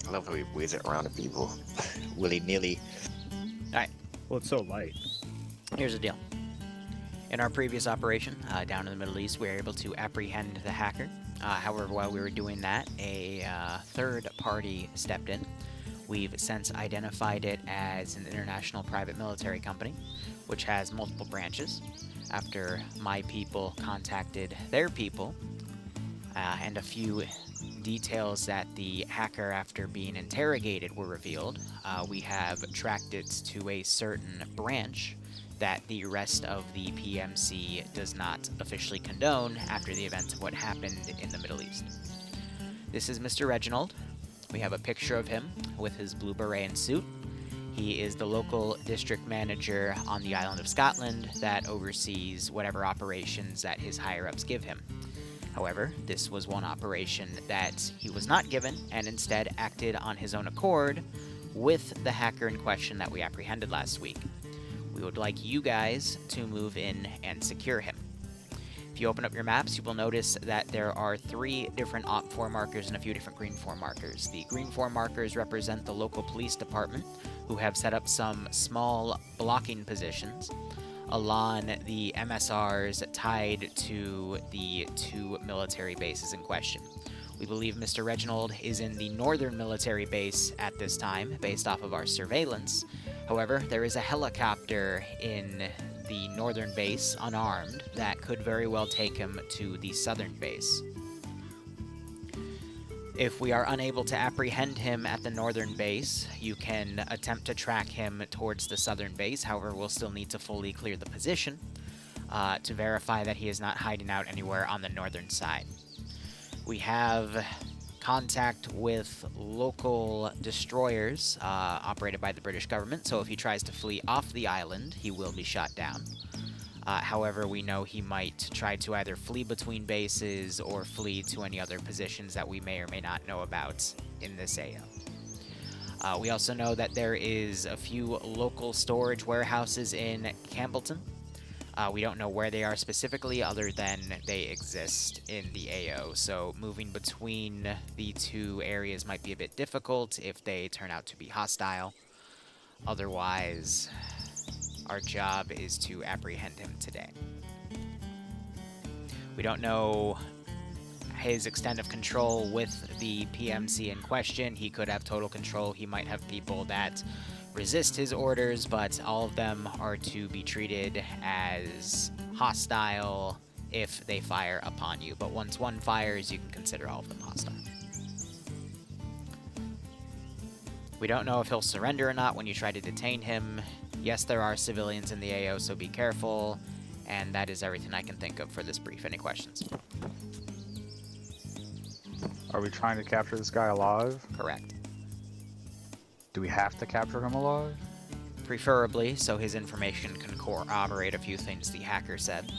I love how he whiz it around the people willy-nilly. Alright, Well, it's so light. here's the deal. In our previous operation, down in the Middle East, we were able to apprehend the hacker. However, while we were doing that, a third party stepped in. We've since identified it as an international private military company, which has multiple branches. After my people contacted their people, and a few details that the hacker, after being interrogated, were revealed, we have tracked it to a certain branch that the rest of the PMC does not officially condone after the events of what happened in the Middle East. This is Mr. Reginald. We have a picture of him with his blue beret and suit. He is the local district manager on the island of Scotland that oversees whatever operations that his higher-ups give him. However, this was one operation that he was not given and instead acted on his own accord with the hacker in question that we apprehended last week. We would like you guys to move in and secure him. If you open up your maps, you will notice that there are 3 different OP4 markers and a few different green 4 markers. The green 4 markers represent the local police department, who have set up some small blocking positions along the MSRs tied to the 2 military bases in question. We believe Mr. Reginald is in the northern military base at this time, based off of our surveillance. However, there is a helicopter in the northern base, unarmed, that could very well take him to the southern base. If we are unable to apprehend him at the northern base, you can attempt to track him towards the southern base. However, we'll still need to fully clear the position to verify that he is not hiding out anywhere on the northern side. We have contact with local destroyers operated by the British government, so if he tries to flee off the island, he will be shot down. However, we know he might try to either flee between bases or flee to any other positions that we may or may not know about in this AO. We also know that there is a few local storage warehouses in Campbellton. We don't know where they are specifically, other than they exist in the AO, so moving between the 2 areas might be a bit difficult if they turn out to be hostile. Otherwise, our job is to apprehend him today. We don't know his extent of control with the PMC in question. He could have total control. He might have people that resist his orders, but all of them are to be treated as hostile if they fire upon you. But once one fires, you can consider all of them hostile. We don't know if he'll surrender or not when you try to detain him. Yes, there are civilians in the AO, so be careful. And that is everything I can think of for this brief. Any questions? Are we trying to capture this guy alive? Correct. Do we have to capture him alive? Preferably, so his information can corroborate a few things the hacker said.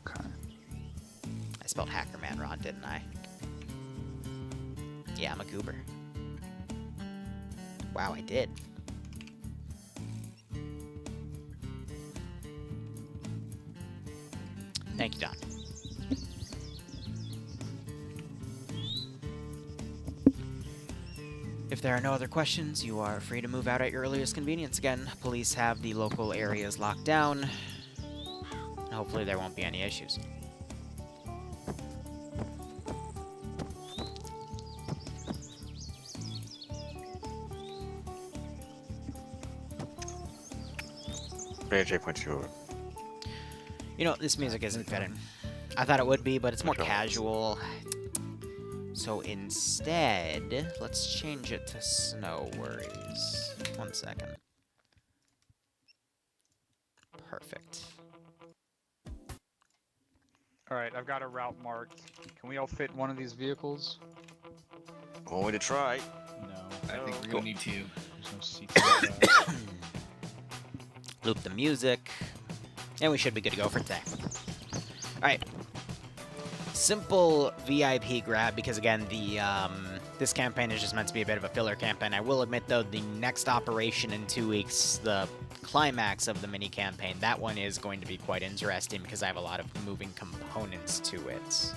Okay. I spelled Hackerman wrong, didn't I? Yeah, I'm a goober. Wow, I did. Thank you, Don. If there are no other questions, you are free to move out at your earliest convenience. Again, police have the local areas locked down. Hopefully there won't be any issues. JJ.2. You know, this music isn't fitting. I thought it would be, but it's more casual. So instead, let's change it to Snow Worries. 1 second. Perfect. Alright, I've got a route marked. Can we all fit in one of these vehicles? One way to try. No, I think we're Cool. gonna need 2. There's no seats like that. Loop the music. And we should be good to go for today. Alright. Simple VIP grab, because again, the this campaign is just meant to be a bit of a filler campaign. I will admit, though, the next operation in 2 weeks, the climax of the mini-campaign, that one is going to be quite interesting, because I have a lot of moving components to it.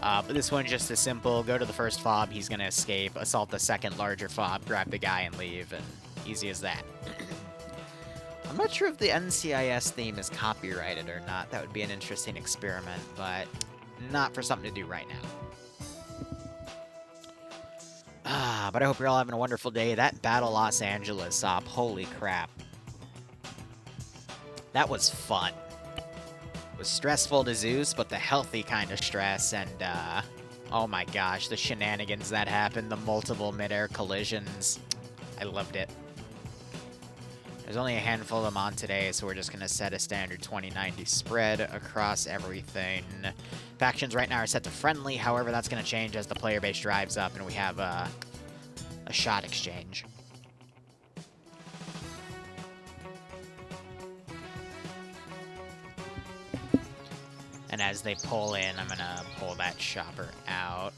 But this one's just as simple. Go to the first fob, he's going to escape, assault the second larger fob, grab the guy, and leave. And easy as that. I'm not sure if the NCIS theme is copyrighted or not. That would be an interesting experiment, but not for something to do right now. But I hope you're all having a wonderful day. That Battle Los Angeles op, holy crap. That was fun. It was stressful to Zeus, but the healthy kind of stress, and, oh my gosh, the shenanigans that happened, the multiple mid-air collisions. I loved it. There's only a handful of them on today, so we're just going to set a standard 20-90 spread across everything. Factions right now are set to friendly, however, that's going to change as the player base drives up and we have a shot exchange. And as they pull in, I'm going to pull that chopper out.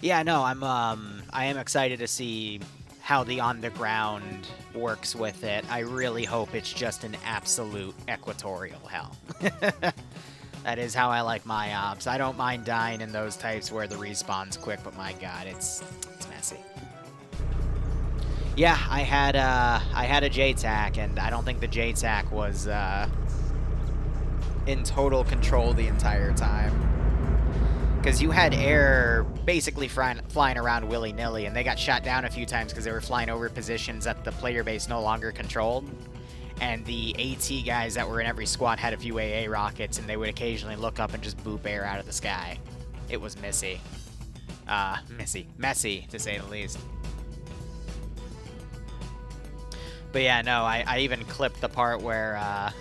Yeah, no, I am excited to see how the on-the-ground works with it. I really hope it's just an absolute equatorial hell. That is how I like my ops. I don't mind dying in those types where the respawn's quick, but my god, it's messy. Yeah, I had a JTAC, and I don't think the JTAC was in total control the entire time. Because you had air basically flying around willy-nilly, and they got shot down a few times because they were flying over positions that the player base no longer controlled. And the AT guys that were in every squad had a few AA rockets, and they would occasionally look up and just boop air out of the sky. It was messy. Messy, to say the least. But yeah, no, I even clipped the part where,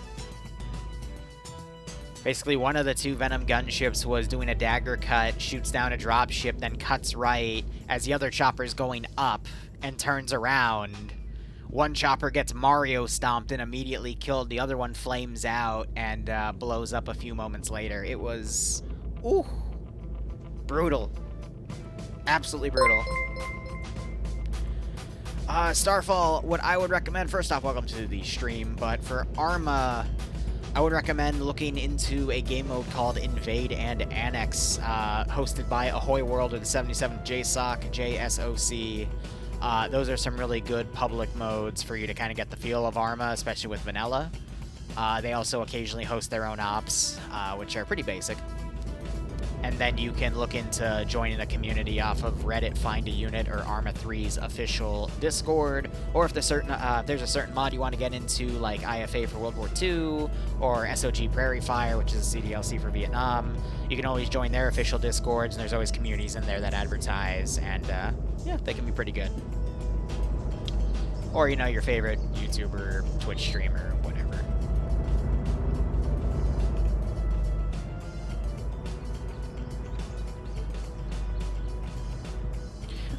basically, one of the two Venom gunships was doing a dagger cut, shoots down a dropship, then cuts right as the other chopper's going up and turns around. One chopper gets Mario stomped and immediately killed. The other one flames out and blows up a few moments later. It was, ooh, brutal. Absolutely brutal. Starfall, what I would recommend, first off, welcome to the stream, but for Arma, I would recommend looking into a game mode called Invade and Annex, hosted by Ahoy World and 77 JSOC, JSOC. Those are some really good public modes for you to kind of get the feel of Arma, especially with vanilla. They also occasionally host their own ops, which are pretty basic. And then you can look into joining a community off of Reddit, Find a Unit, or Arma 3's official Discord. Or if there's a certain mod you want to get into, like IFA for World War II, or SOG Prairie Fire, which is a CDLC for Vietnam, you can always join their official Discords, and there's always communities in there that advertise, and yeah, they can be pretty good. Or, you know, your favorite YouTuber, Twitch streamer, whatever.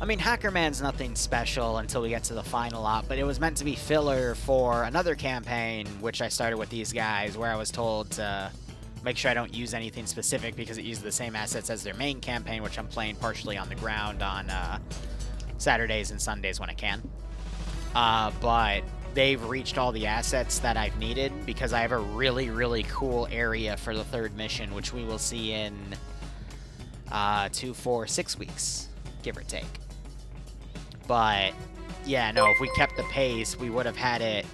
I mean, Hackerman's nothing special until we get to the final op, but it was meant to be filler for another campaign, which I started with these guys, where I was told to make sure I don't use anything specific because it uses the same assets as their main campaign, which I'm playing partially on the ground on Saturdays and Sundays when I can. But they've reached all the assets that I've needed because I have a really, really cool area for the third mission, which we will see in 2, 4, 6 weeks, give or take. But, yeah, no, if we kept the pace, we would have had it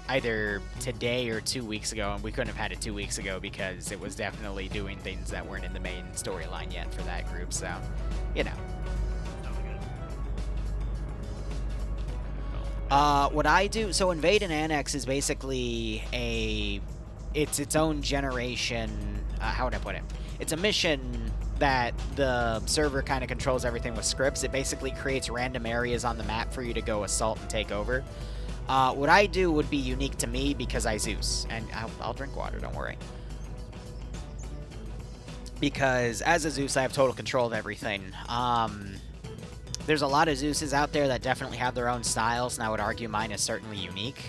either today or 2 weeks ago, and we couldn't have had it 2 weeks ago because it was definitely doing things that weren't in the main storyline yet for that group, so, you know. What I do, so Invade and Annex is basically it's its own generation, how would I put it? It's a mission that the server kind of controls everything with scripts. It basically creates random areas on the map for you to go assault and take over. What I do would be unique to me because I Zeus, and I'll drink water, don't worry. Because as a Zeus, I have total control of everything. There's a lot of Zeuses out there that definitely have their own styles, and I would argue mine is certainly unique.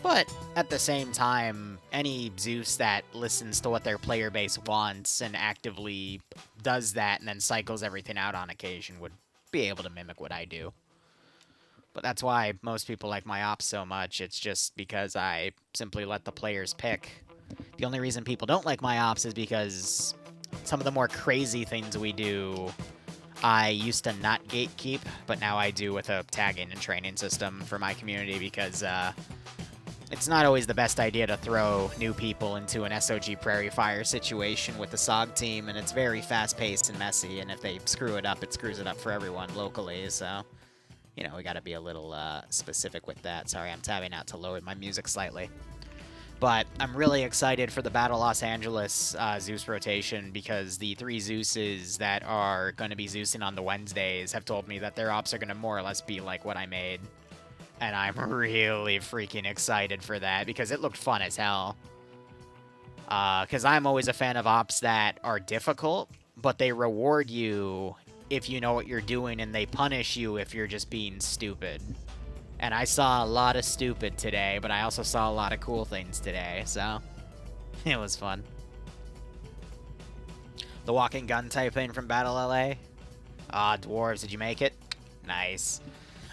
But at the same time, any Zeus that listens to what their player base wants and actively does that and then cycles everything out on occasion would be able to mimic what I do. But that's why most people like my ops so much. It's just because I simply let the players pick. The only reason people don't like my ops is because some of the more crazy things we do, I used to not gatekeep, but now I do with a tagging and training system for my community because it's not always the best idea to throw new people into an SOG Prairie Fire situation with the SOG team, and it's very fast-paced and messy, and if they screw it up, it screws it up for everyone locally, so, you know, we gotta be a little specific with that. Sorry, I'm tabbing out to lower my music slightly. But I'm really excited for the Battle Los Angeles Zeus rotation because the 3 Zeuses that are going to be Zeusing on the Wednesdays have told me that their ops are going to more or less be like what I made. And I'm really freaking excited for that because it looked fun as hell. Because I'm always a fan of ops that are difficult, but they reward you if you know what you're doing and they punish you if you're just being stupid. And I saw a lot of stupid today, but I also saw a lot of cool things today, so it was fun. The walking gun typing from Battle LA. Dwarves, did you make it? Nice.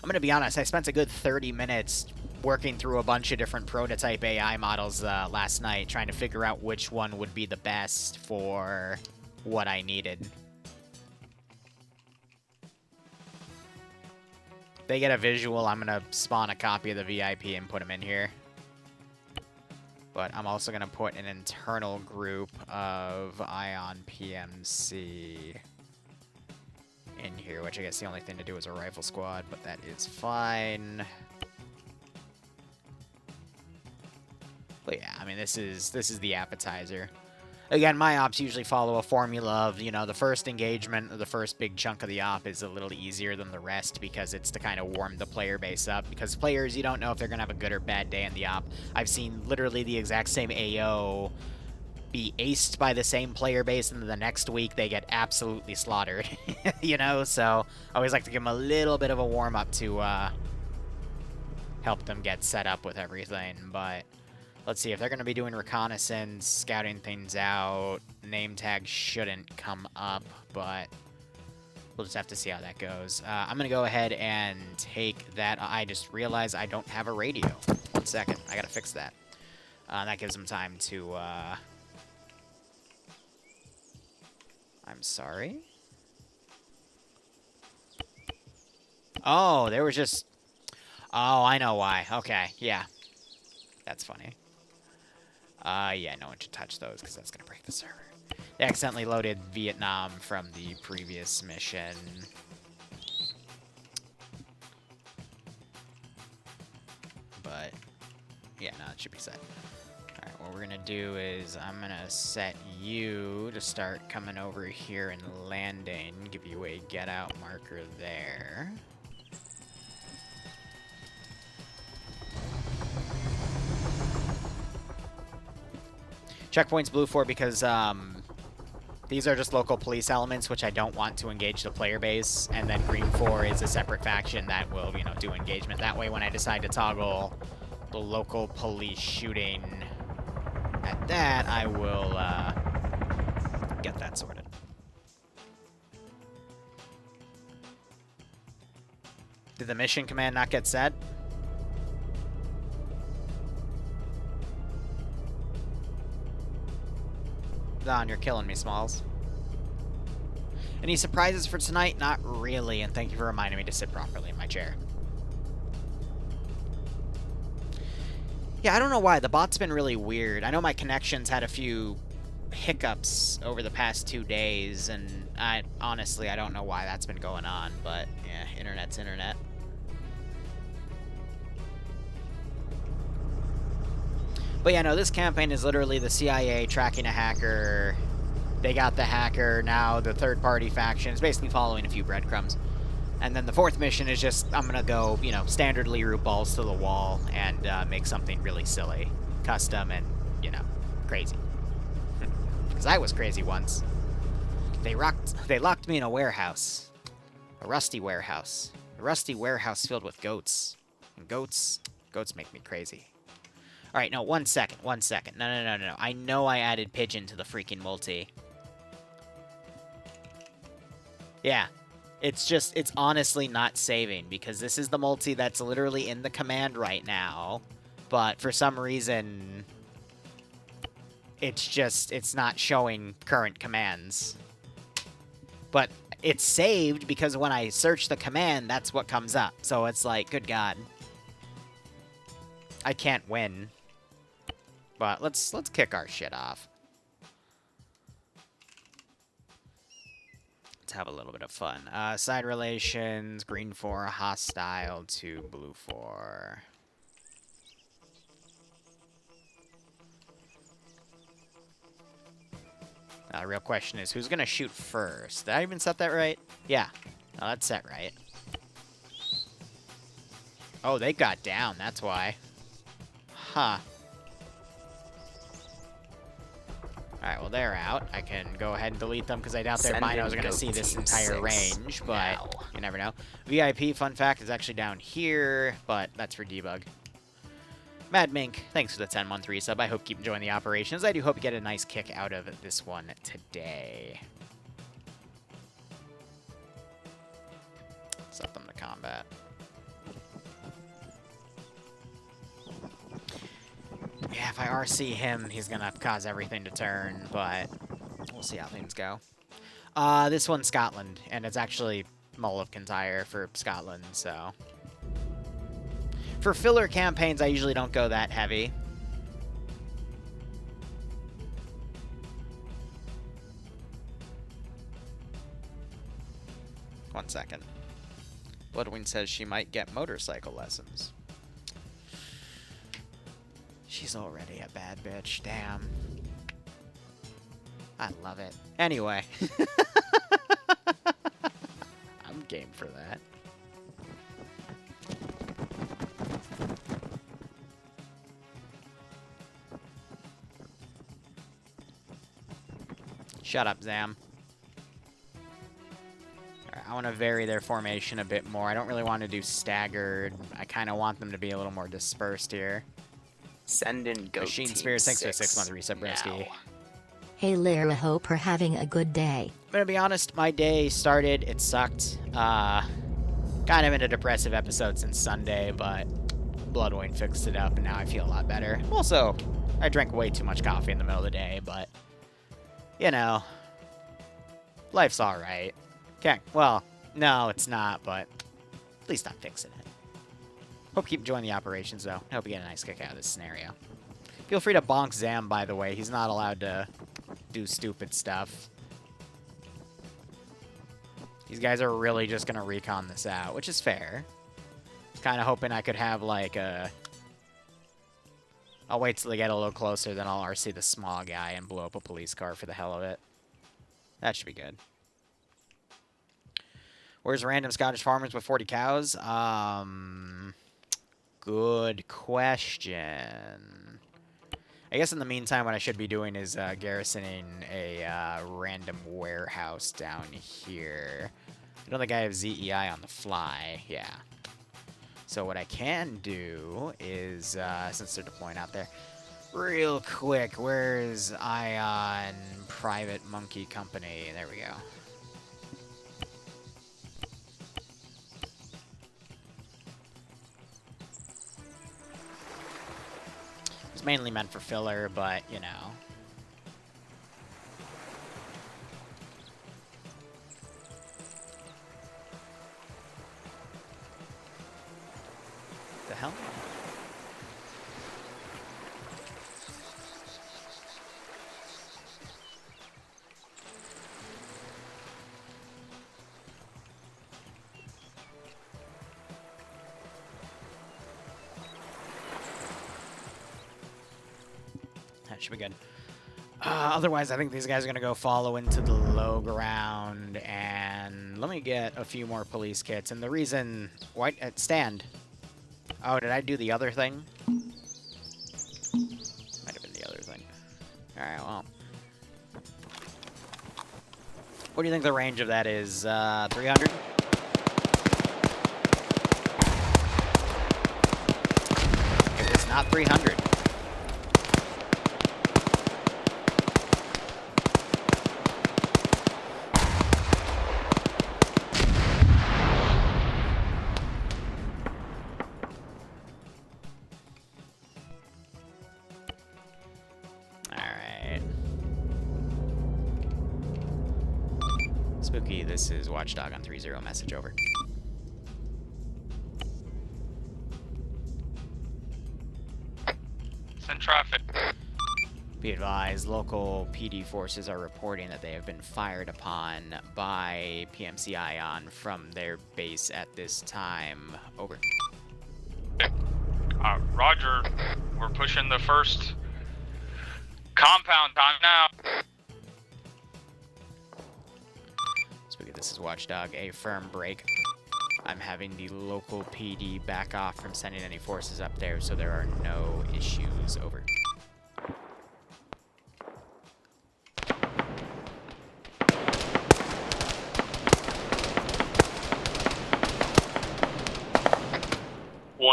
I'm gonna be honest, I spent a good 30 minutes working through a bunch of different prototype AI models last night, trying to figure out which one would be the best for what I needed. They get a visual, I'm going to spawn a copy of the VIP and put them in here. But I'm also going to put an internal group of Ion PMC in here, which I guess the only thing to do is a rifle squad, but that is fine. But yeah, I mean, this is the appetizer. Again, my ops usually follow a formula of, you know, the first engagement, or the first big chunk of the op is a little easier than the rest because it's to kind of warm the player base up. Because players, you don't know if they're going to have a good or bad day in the op. I've seen literally the exact same AO be aced by the same player base, and the next week they get absolutely slaughtered. You know, so I always like to give them a little bit of a warm-up to help them get set up with everything, but... Let's see, if they're going to be doing reconnaissance, scouting things out, name tags shouldn't come up, but we'll just have to see how that goes. I'm going to go ahead and take that. I just realized I don't have a radio. 1 second. I got to fix that. That gives them time to... I'm sorry? Oh, there was just... Oh, I know why. Okay, yeah. That's funny. Yeah, no one should touch those because that's going to break the server. They accidentally loaded Vietnam from the previous mission. But, yeah, no, it should be set. Alright, what we're going to do is I'm going to set you to start coming over here and landing. Give you a get out marker there. Checkpoint's blue for because these are just local police elements, which I don't want to engage the player base, and then green for is a separate faction that will, you know, do engagement. That way, when I decide to toggle the local police shooting at that, I will get that sorted. Did the mission command not get set? Don, you're killing me, Smalls. Any surprises for tonight? Not really, and thank you for reminding me to sit properly in my chair. Yeah, I don't know why. The bot's been really weird. I know my connection's had a few hiccups over the past 2 days, and honestly, I don't know why that's been going on, but yeah, internet's internet. But yeah, no, this campaign is literally the CIA tracking a hacker. They got the hacker, now the third-party faction is basically following a few breadcrumbs. And then the fourth mission is just, I'm gonna go, you know, standard Liru balls to the wall and make something really silly. Custom and, you know, crazy. Because I was crazy once. They locked me in a warehouse. A rusty warehouse. A rusty warehouse filled with goats. And goats make me crazy. Alright, no, 1 second, 1 second. No. I know I added pigeon to the freaking multi. Yeah. It's just, it's honestly not saving, because this is the multi that's literally in the command right now. But for some reason, it's not showing current commands. But it's saved because when I search the command, that's what comes up. So it's like, good God. I can't win. But let's kick our shit off. Let's have a little bit of fun. Side relations, green 4, hostile to blue 4. The real question is, who's going to shoot first? Did I even set that right? Yeah. No, that's set right. Oh, they got down. That's why. Huh. Alright, well, they're out. I can go ahead and delete them because I doubt their binos are going to see this entire range, but you never know. VIP, fun fact, is actually down here, but that's for debug. Mad Mink, thanks for the 10-month resub. I hope you keep enjoying the operations. I do hope you get a nice kick out of this one today. Set them to combat. Yeah, if I RC him, he's going to cause everything to turn, but we'll see how things go. This one's Scotland, and it's actually Mull of Kintyre for Scotland, so... For filler campaigns, I usually don't go that heavy. One second. Bloodwing says she might get motorcycle lessons. She's already a bad bitch. Damn. I love it. Anyway. I'm game for that. Shut up, Zam. Alright, I want to vary their formation a bit more. I don't really want to do staggered. I kind of want them to be a little more dispersed here. Send in Goat Machine Team Spears, thanks for the 6 6-month resub, Bresky. now. Hey Liru, hope you're having a good day. I'm gonna be honest, my day started, it sucked. Kind of in a depressive episode since Sunday, but Bloodwing fixed it up, and now I feel a lot better. Also, I drank way too much coffee in the middle of the day, but, you know, life's alright. Okay, well, no, it's not, but at least I'm fixing it. Hope you keep enjoying the operations, though. I hope you get a nice kick out of this scenario. Feel free to bonk Zam, by the way. He's not allowed to do stupid stuff. These guys are really just going to recon this out, which is fair. Kind of hoping I could have, like, a... I'll wait till they get a little closer, then I'll RC the small guy and blow up a police car for the hell of it. That should be good. Where's random Scottish farmers with 40 cows? Good question. I guess in the meantime, what I should be doing is garrisoning a random warehouse down here. I don't think I have ZEI on the fly. Yeah. So what I can do is, since they're deploying out there, real quick, where's Ion Private Monkey Company? There we go. It's mainly meant for filler, but, you know. The hell? That should be good. Otherwise, I think these guys are going to go follow into the low ground, and let me get a few more police kits. And the reason... Why... stand. Oh, did I do the other thing? Might have been the other thing. Alright, well. What do you think the range of that is? 300? It was not 300. Alright. Spooky, this is Watchdog on 3-0, message over. Send traffic. Be advised, local PD forces are reporting that they have been fired upon by PMC Ion from their base at this time. Over. Roger. We're pushing the first compound on now. Spooky, this is Watchdog, a firm break. I'm having the local PD back off from sending any forces up there, so there are no issues. Over.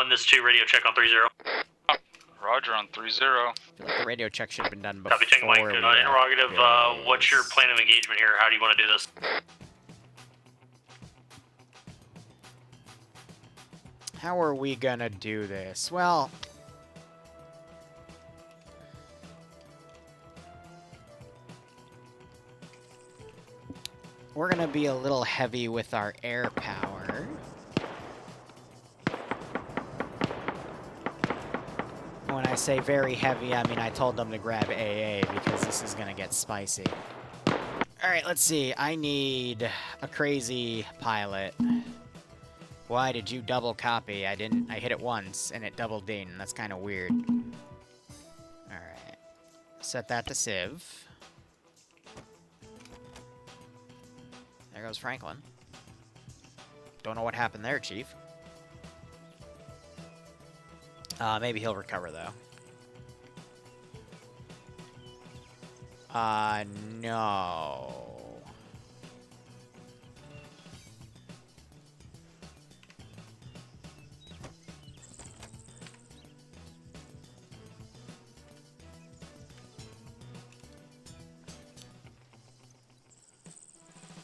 This 2 radio check on 3-0. Roger on 3-0. I feel like the radio check should have been done before. Copy, check Mike. Interrogative, what's your plan of engagement here? How do you want to do this? How are we gonna do this? Well, we're gonna be a little heavy with our air power. When I say very heavy, I mean I told them to grab AA because this is gonna get spicy. Alright, let's see. I need a crazy pilot. Why did you double copy? I hit it once and it double dinged. That's kind of weird. Alright. Set that to Civ. There goes Franklin. Don't know what happened there, Chief. Maybe he'll recover, though. No.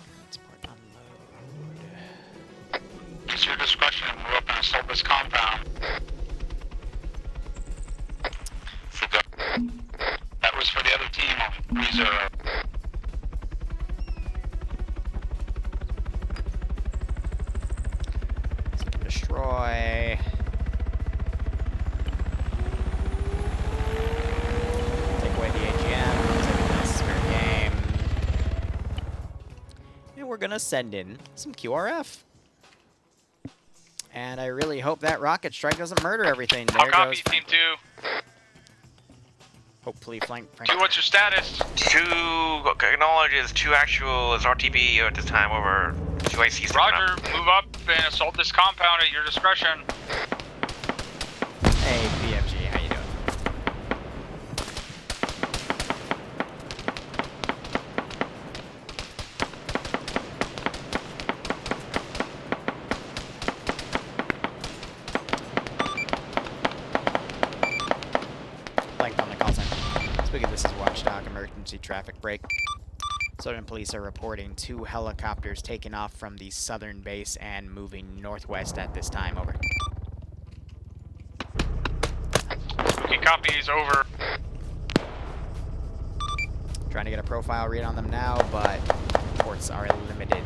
Transport unload. It's your discretion. We're up and assault this compound. That was for the other team on 3-0. Destroy. Take away the AGM. Take a nice spare game. And we're gonna send in some QRF. And I really hope that rocket strike doesn't murder everything. There I'll copy, goes. Team 2. Hopefully flank. 2, what's your status? 2 acknowledges 2 actual is RTB at this time over 2 ICs. Roger, move up and assault this compound at your discretion. Hey, BFG, how you doing? Flanked on the call sign. Speaking, this is Watchdog, emergency traffic break. Southern police are reporting 2 helicopters taking off from the southern base and moving northwest at this time. Over. Okay, copies, over. Trying to get a profile read on them now, but reports are limited.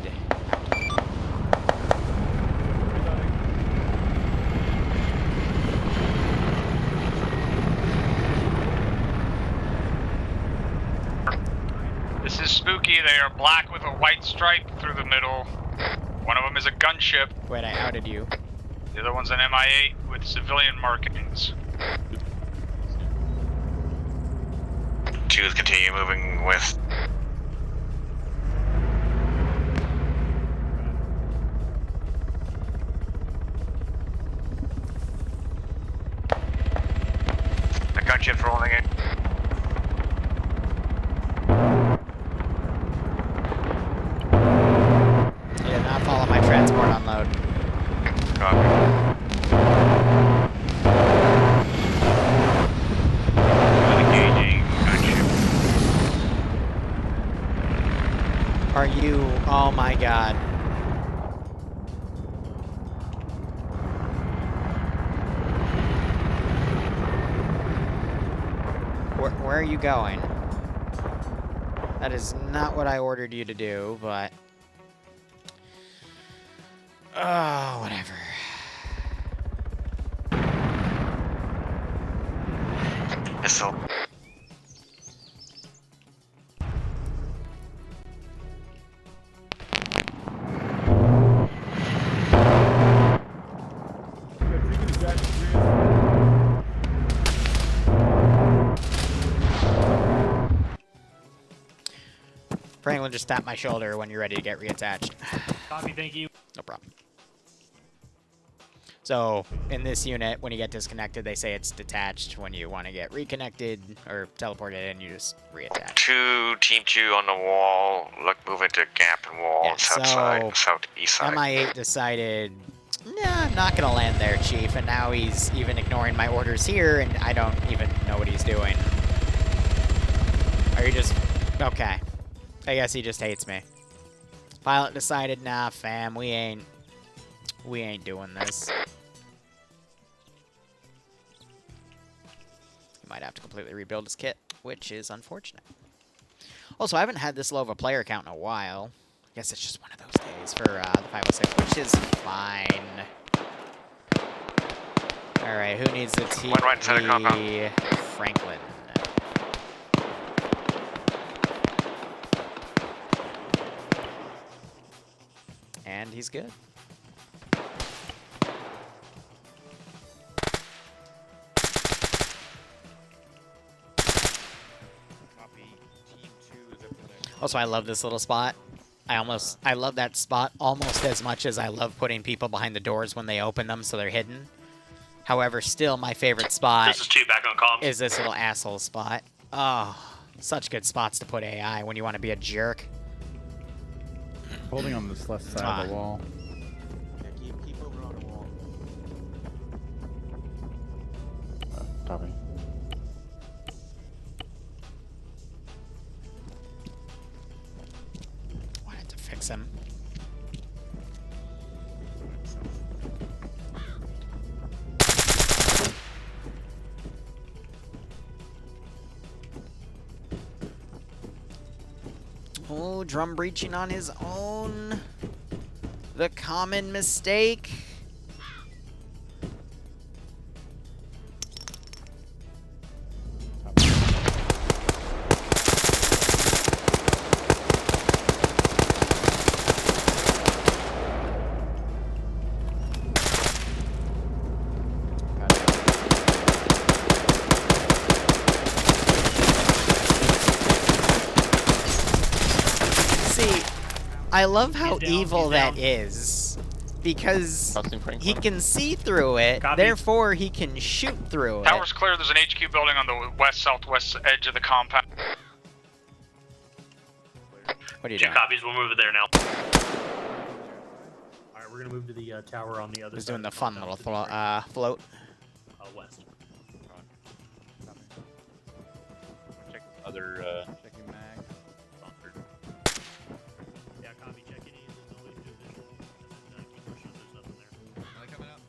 This is Spooky. They are black with a white stripe through the middle. One of them is a gunship. Wait, I outed you. The other one's an MI-8 with civilian markings. 2 is continue moving west. The gunship's rolling in. You did not follow my transport unload. Copy. Engaging gunship. Are you? Oh my god. Where are you going? That is not what I ordered you to do, but Oh, whatever. Missile. Franklin, just tap my shoulder when you're ready to get reattached. Copy, thank you. No problem. So, in this unit, when you get disconnected, they say it's detached. When you want to get reconnected or teleported in, you just reattach. Team 2 on the wall. Look, move into gap and wall. Yeah, South so side, southeast side. MI8 decided, nah, I'm not going to land there, Chief. And now he's even ignoring my orders here, and I don't even know what he's doing. Are you just... Okay. I guess he just hates me. Pilot decided, nah, fam, we ain't doing this. He might have to completely rebuild his kit, which is unfortunate. Also, I haven't had this low of a player count in a while. I guess it's just one of those days for the 506, which is fine. Alright, who needs the TP? One right inside the compound. Franklin. And he's good. Also, I love this little spot. I love that spot almost as much as I love putting people behind the doors when they open them so they're hidden. However, still my favorite spot This is 2 back on comms. is this little asshole spot. Oh, such good spots to put AI when you want to be a jerk. Holding on this left side of the wall. Yeah, keep over on the wall. Copy. Wanted to fix him. Oh, drum breaching on his own. The common mistake. I love how evil that is, because he can see through it, Copy. therefore he can shoot through it. Tower's clear. There's an HQ building on the west-southwest edge of the compound. What are you 2 doing? copies, we'll move it there now. Alright, we're gonna move to the tower on the other He's side. doing the of fun compound little to the right. float. West. Check other, checking mag. Yeah, copy, check it in, and I'll wait to do visual, and then keep pushing if there's nothing there. Are they coming up?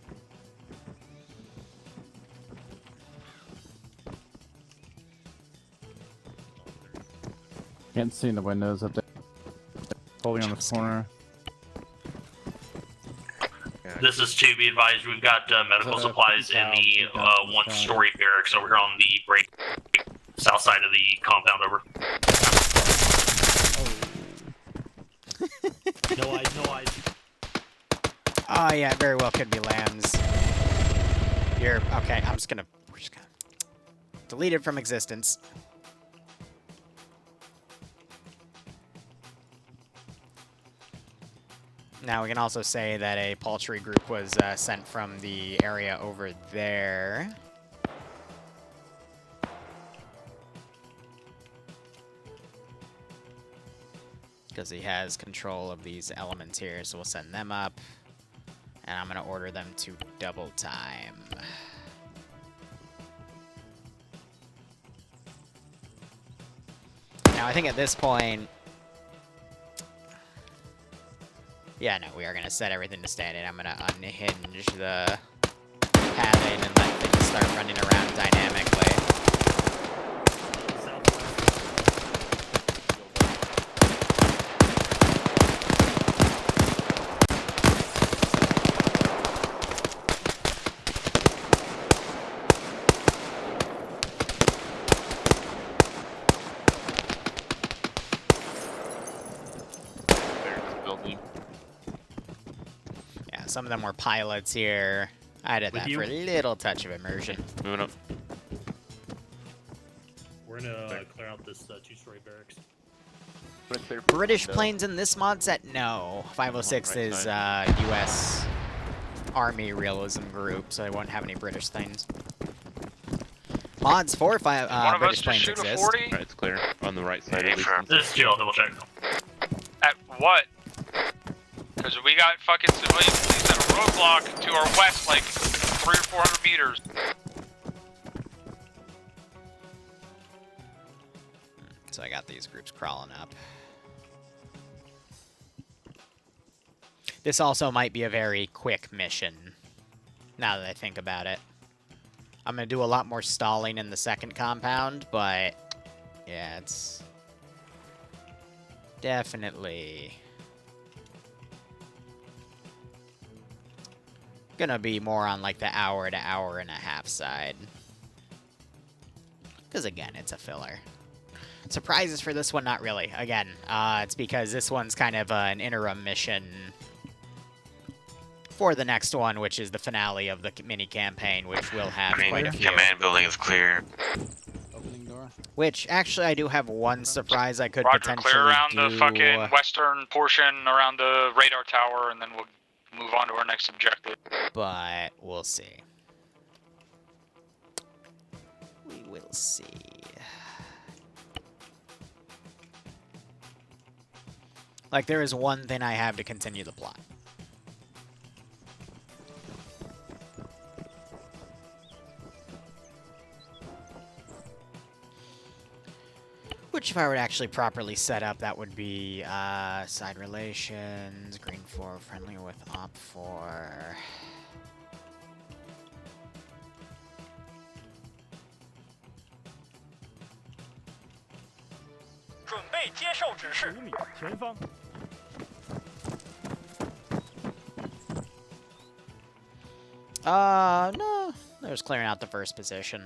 Can't see in the windows up there. Holding on the corner. This is 2, be advised, we've got medical supplies in the 1-story barracks over here on the break south side of the compound, over. No eyes, no eyes. Oh yeah, it very well could be Lambs. You're okay. We're just gonna delete it from existence. Now we can also say that a paltry group was sent from the area over there. Because he has control of these elements here, so we'll send them up. And I'm going to order them to double time. Now, I think at this point... Yeah, no, we are going to set everything to standard. I'm going to unhinge the pathing and let things start running around dynamically. some of them were pilots here. I did With that you? for a little touch of immersion. Moving up. We're gonna clear out this two-story barracks. British planes in this mod set? No. 506 Right is side. U.S. Army realism group, so they won't have any British planes. Mods for One of us British just planes shoot a exist. 40? Alright, it's clear. On the right side Yeah, at least. sure. This is Jill, double check. At what? Because we got fucking civilian police at a roadblock to our west, like 300 or 400 meters. So I got these groups crawling up. This also might be a very quick mission, now that I think about it. I'm going to do a lot more stalling in the second compound, but yeah, it's definitely going to be more on like the hour to hour and a half side. Because again, it's a filler. Surprises for this one, not really. Again, it's because this one's kind of an interim mission for the next one, which is the finale of the mini campaign, which will have I mean, quite a few. command building is clear. Opening door. Which, actually, I do have one surprise I could Roger, potentially clear around do. the fucking western portion around the radar tower, and then we'll move on to our next objective. But we'll see. We will see. Like, there is one thing I have to continue the plot. Which, if I were to actually properly set up, that would be side relations, green 4, friendly with op 4. No. They're just clearing out the first position.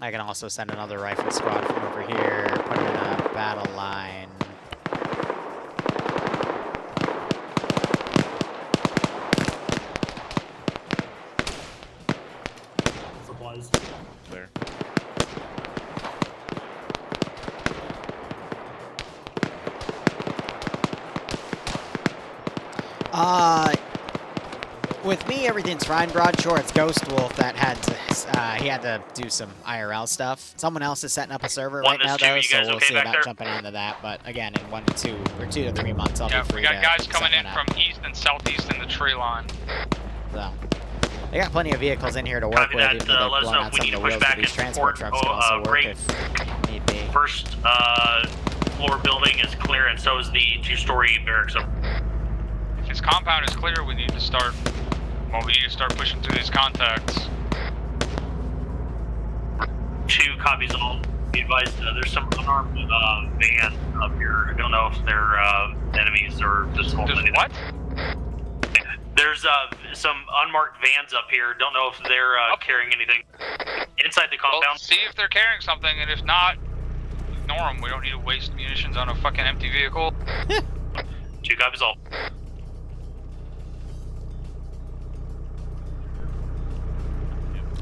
I can also send another rifle squad from over here, put in a battle line. Supplies. Clear. With me, everything's fine. Broadshore, it's Ghost Wolf that had to, he had to do some IRL stuff. Someone else is setting up a server right now, though, so we'll see about jumping onto that. But again, in 1 to 2 or 2 to 3 months, I'll be free we got to guys set coming in one up. from east and southeast in the tree line. So, they got plenty of vehicles in here to work Copy with, that. even though Let they've us blown know out if we some need of to the push wheels, back but these and transport support. trucks can also work Break. if need be. First floor building is clear, and so is the two-story barracks. If his compound is clear, we need to start. Well, we need to start pushing through these contacts. 2 copies all. Be advised, there's some unarmed van up here. I don't know if they're enemies or just There's what? There's some unmarked vans up here. Don't know if they're carrying anything inside the Well, compound. see if they're carrying something, and if not, ignore them. We don't need to waste munitions on a fucking empty vehicle. 2 copies all.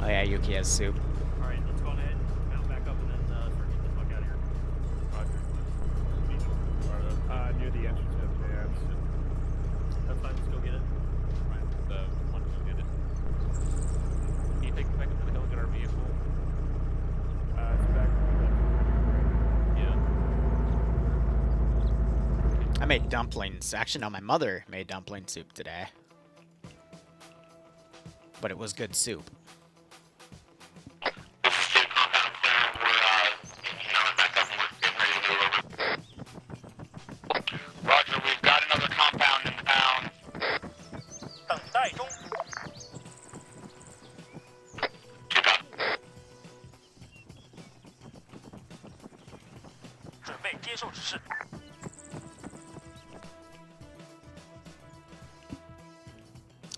Oh yeah, Yuki has soup. Alright, let's go ahead, mount back up, and then start getting the fuck out of here. Roger. Near the entrance of the vans. That's fine, let's go get it. Right, want to go get it. Can you take it back up to the hill and get our vehicle? It's back. Yeah. I made dumplings. Actually, no, my mother made dumpling soup today. But it was good soup. Roger, we've got another compound in town.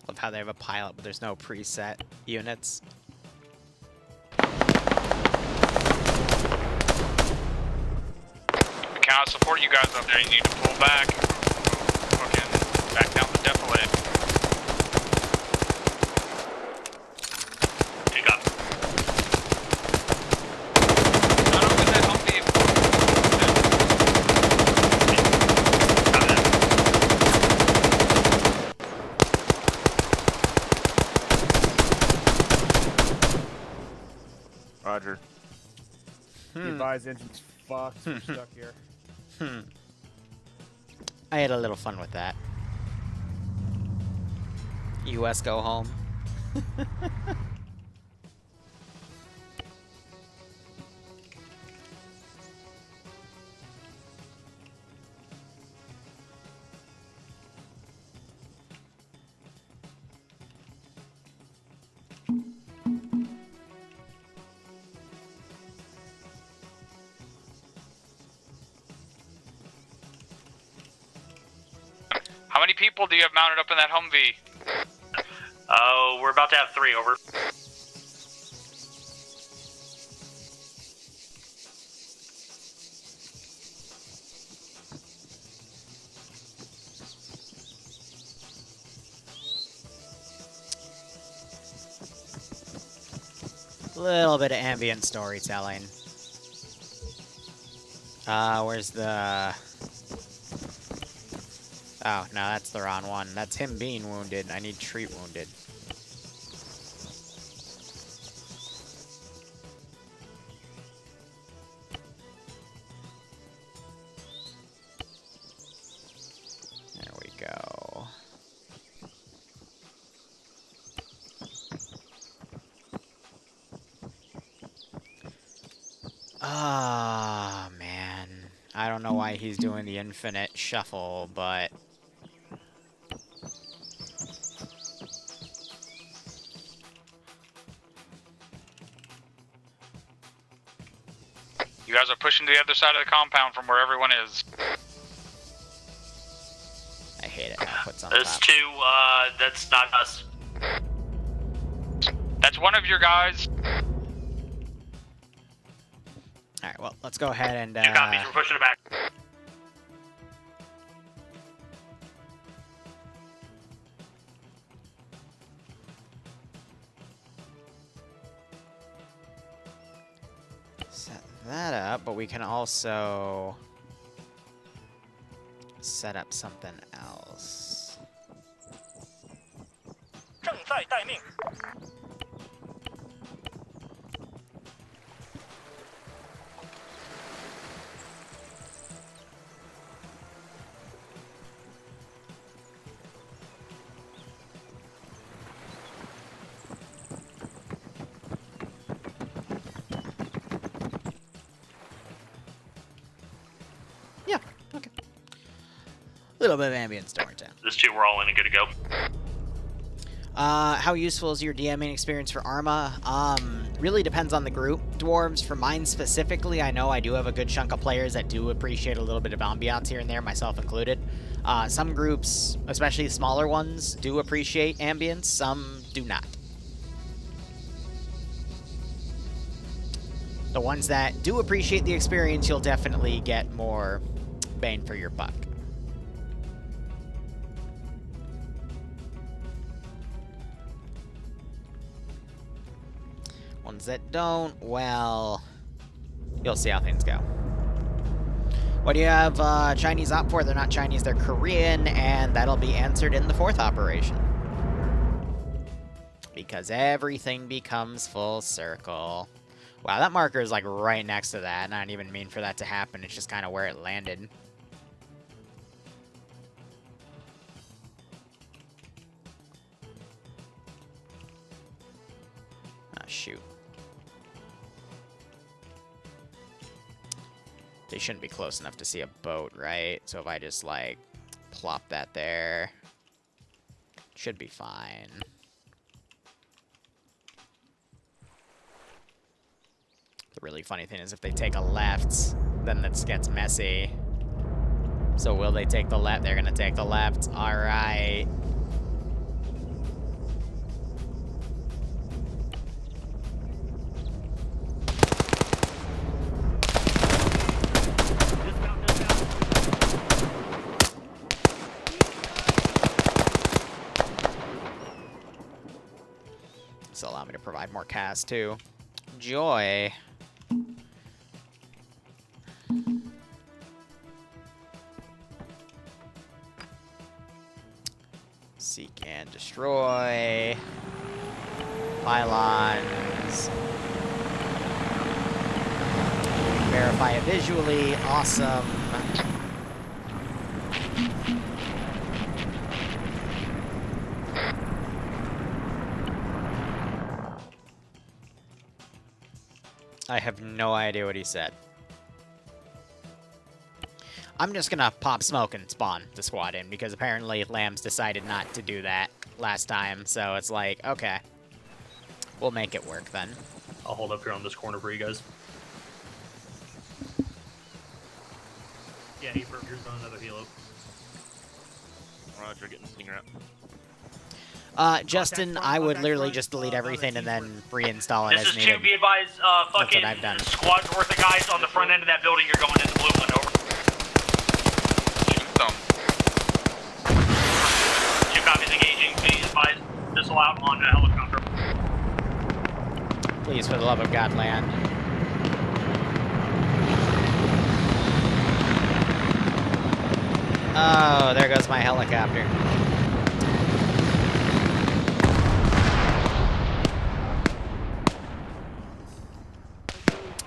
Love how they have a pilot, but there's no preset units. cannot support you guys up there. You need to pull back. Fucking back down the defilade. Pick up. Not open that Humvee. Roger. Be advised, engine's fucked. We're stuck here. I had a little fun with that. US go home. How many people do you have mounted up in that Humvee? Oh, we're about to have 3, over. Little bit of ambient storytelling. Where's the... Oh, no, that's the wrong one. That's him being wounded. I need treat wounded. There we go. Ah, man. I don't know why he's doing the infinite shuffle, but... You guys are pushing to the other side of the compound from where everyone is. I hate it. I'll put some There's top. 2, that's not us. That's one of your guys. Alright, well, let's go ahead and, 2 copies, we're pushing it back. set that up, but we can also set up something else. 正在待命。 Yeah, okay. A little bit of ambient storytelling. This 2, we're all in and good to go. How useful is your DMing experience for Arma? Really depends on the group. Dwarves, for mine specifically, I know I do have a good chunk of players that do appreciate a little bit of ambiance here and there, myself included. Some groups, especially smaller ones, do appreciate ambience, some do not. The ones that do appreciate the experience, you'll definitely get more bang for your buck. Ones that don't, well, you'll see how things go. What do you have Chinese op for? They're not Chinese, they're Korean, and that'll be answered in the 4th operation. Because everything becomes full circle. Wow, that marker is like right next to that, and I didn't even mean for that to happen, it's just kind of where it landed. Ah, shoot. They shouldn't be close enough to see a boat, right? So if I just, like, plop that there, should be fine. The really funny thing is if they take a left, then this gets messy. So will they take the left? They're going to take the left. All right. have more cast too. Joy. Seek and destroy. Pylons. Verify it visually. Awesome. I have no idea what he said. I'm just gonna pop smoke and spawn the squad in, because apparently Lambs decided not to do that last time, so it's like, okay. We'll make it work then. I'll hold up here on this corner for you guys. Yeah, April, here's on another helo. Roger, getting Stinger up. Justin, I would literally just delete everything and then reinstall it This as is needed. 2, be advised, fucking what I've done. squad's worth of guys on the front end of that building. You're going in the blue one, over. Shoot them. 2 copies engaging, please advise. Missile out on a helicopter. Please, for the love of God, land. Oh, there goes my helicopter.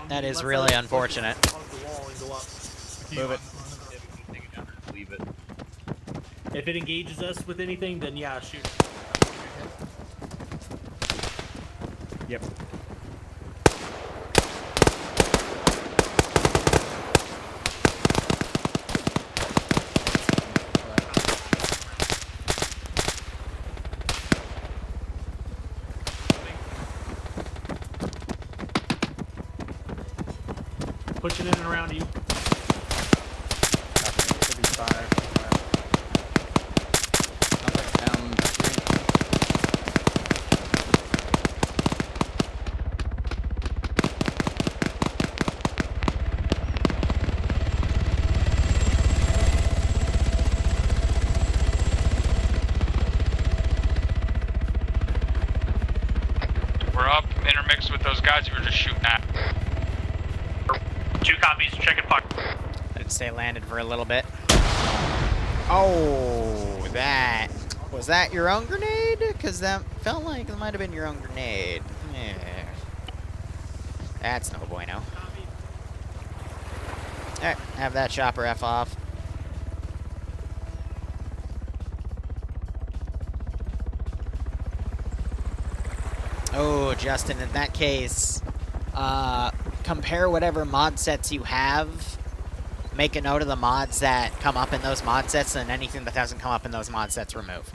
That is really unfortunate. Move it. Leave it. If it engages us with anything, then yeah, shoot. Yep. Pushing in and around you. Should be 5. Down 3. We're up, intermixed with those guys you were just shooting at. 2 copies, check it, puck. I didn't stay landed for a little bit. Oh, that. Was that your own grenade? Because that felt like it might have been your own grenade. Yeah. That's no bueno. Alright, have that chopper F off. Oh, Justin, in that case, compare whatever mod sets you have. Make a note of the mods that come up in those mod sets, and anything that doesn't come up in those mod sets, remove.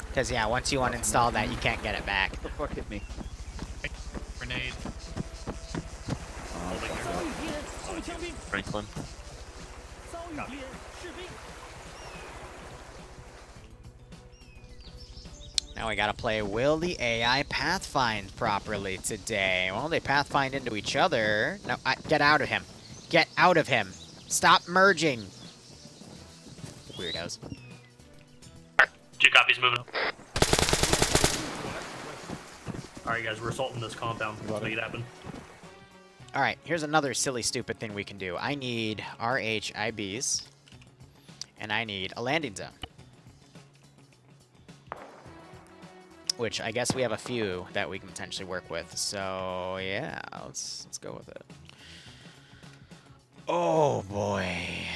Because, yeah, once you uninstall that, you can't get it back. What the fuck hit me? Grenade. Franklin. Now we gotta play, will the AI pathfind properly today? Well, they pathfind into each other. No, get out of him. Get out of him. Stop merging. Weirdos. 2 copies moving. Alright guys, we're assaulting this compound. Make it happen. Alright, here's another silly, stupid thing we can do. I need RHIBs, and I need a landing zone. Which I guess we have a few that we can potentially work with. So yeah, let's go with it. Oh boy.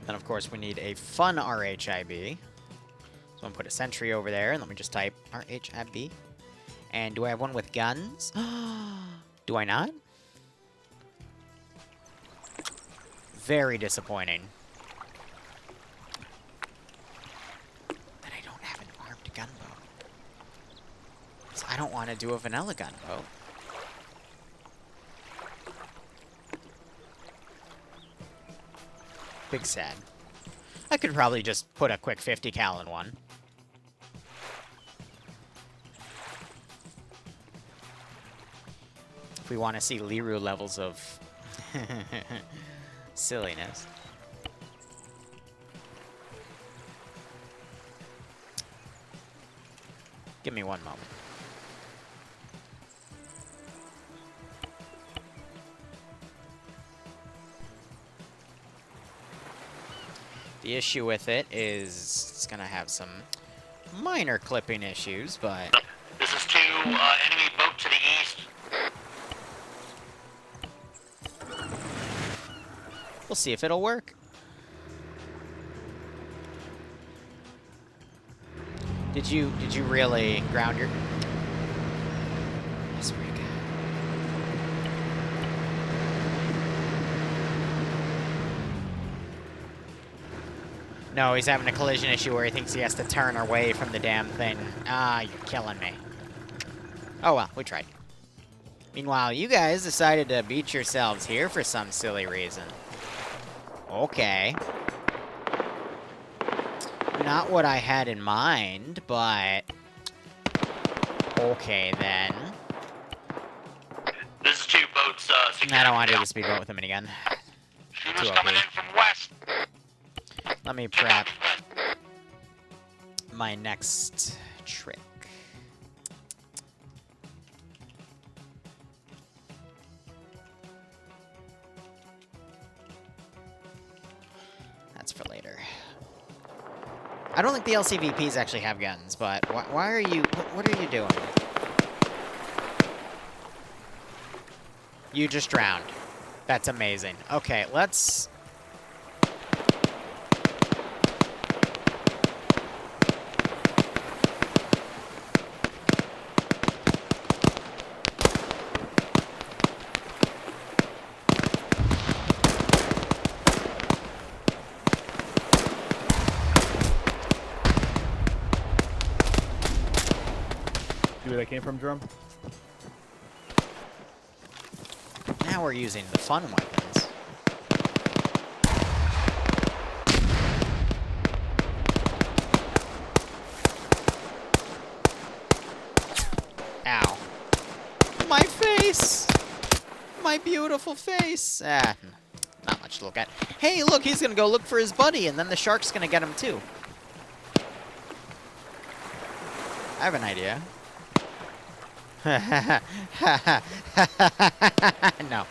Then, of course, we need a fun RHIB. So I'm going to put a sentry over there, and let me just type RHIB. And do I have one with guns? Do I not? Very disappointing. That I don't have an armed gun I don't want to do a vanilla gunboat. Big sad. I could probably just put a quick 50 cal in one. If we want to see Liru levels of silliness. Give me one moment. The issue with it is it's going to have some minor clipping issues, but... This is 2, enemy boat to the east. We'll see if it'll work. Did you really ground your... I swear to God. No, he's having a collision issue where he thinks he has to turn away from the damn thing. Ah, you're killing me. Oh well, we tried. Meanwhile, you guys decided to beat yourselves here for some silly reason. Okay. Not what I had in mind, but... Okay, then. This is 2 boats, I don't want to do the speedboat with him again. Shooters coming in from west. Let me prep my next trick. That's for later. I don't think the LCVPs actually have guns, but why are you... What are you doing? You just drowned. That's amazing. Okay, let's... See where that came from, Drum? Now we're using the fun weapons. Ow. My face! My beautiful face! Ah, not much to look at. Hey, look, he's gonna go look for his buddy, and then the shark's gonna get him too. I have an idea. No.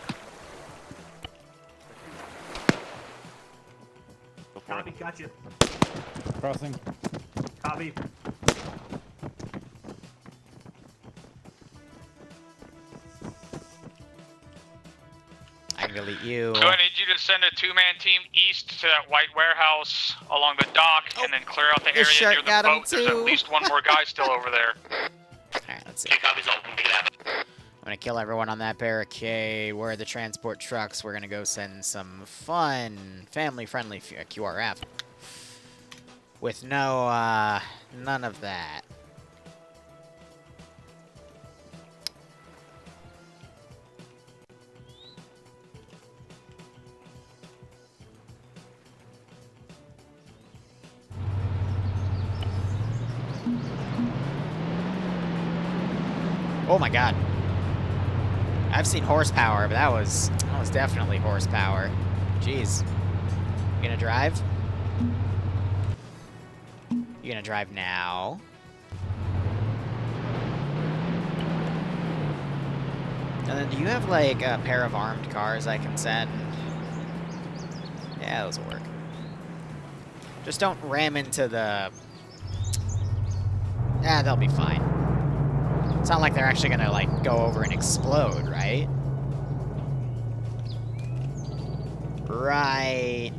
Copy, gotcha. Crossing. Copy. I can delete you. So I need you to send a 2-man team east to that white warehouse along the dock, and then clear out the this area shark near the got him boat. There's too. at least one more guy still over there. Alright, let's see. Okay, copies all. Make it happen. I'm gonna kill everyone on that barricade. Where are the transport trucks? We're gonna go send some fun, family-friendly QRF. With no, none of that. Oh my god. I've seen horsepower, but that was definitely horsepower. Jeez. You gonna drive? You gonna drive now? And then do you have like a pair of armed cars I can send? Yeah, those will work. Just don't ram into the... Yeah, they'll be fine. It's not like they're actually gonna, like, go over and explode, right? Right.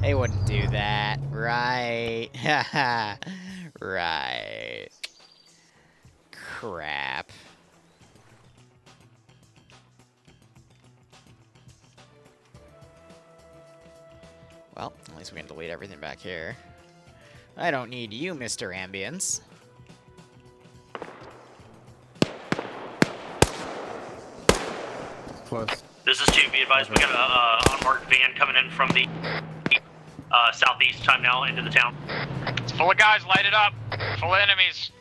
They wouldn't do that. Right. Right. Crap. Well, at least we can delete everything back here. I don't need you, Mr. Ambience. Close. This is 2. Be advised, we got a unmarked van coming in from the southeast. Time now into the town. It's full of guys, light it up. Full of enemies.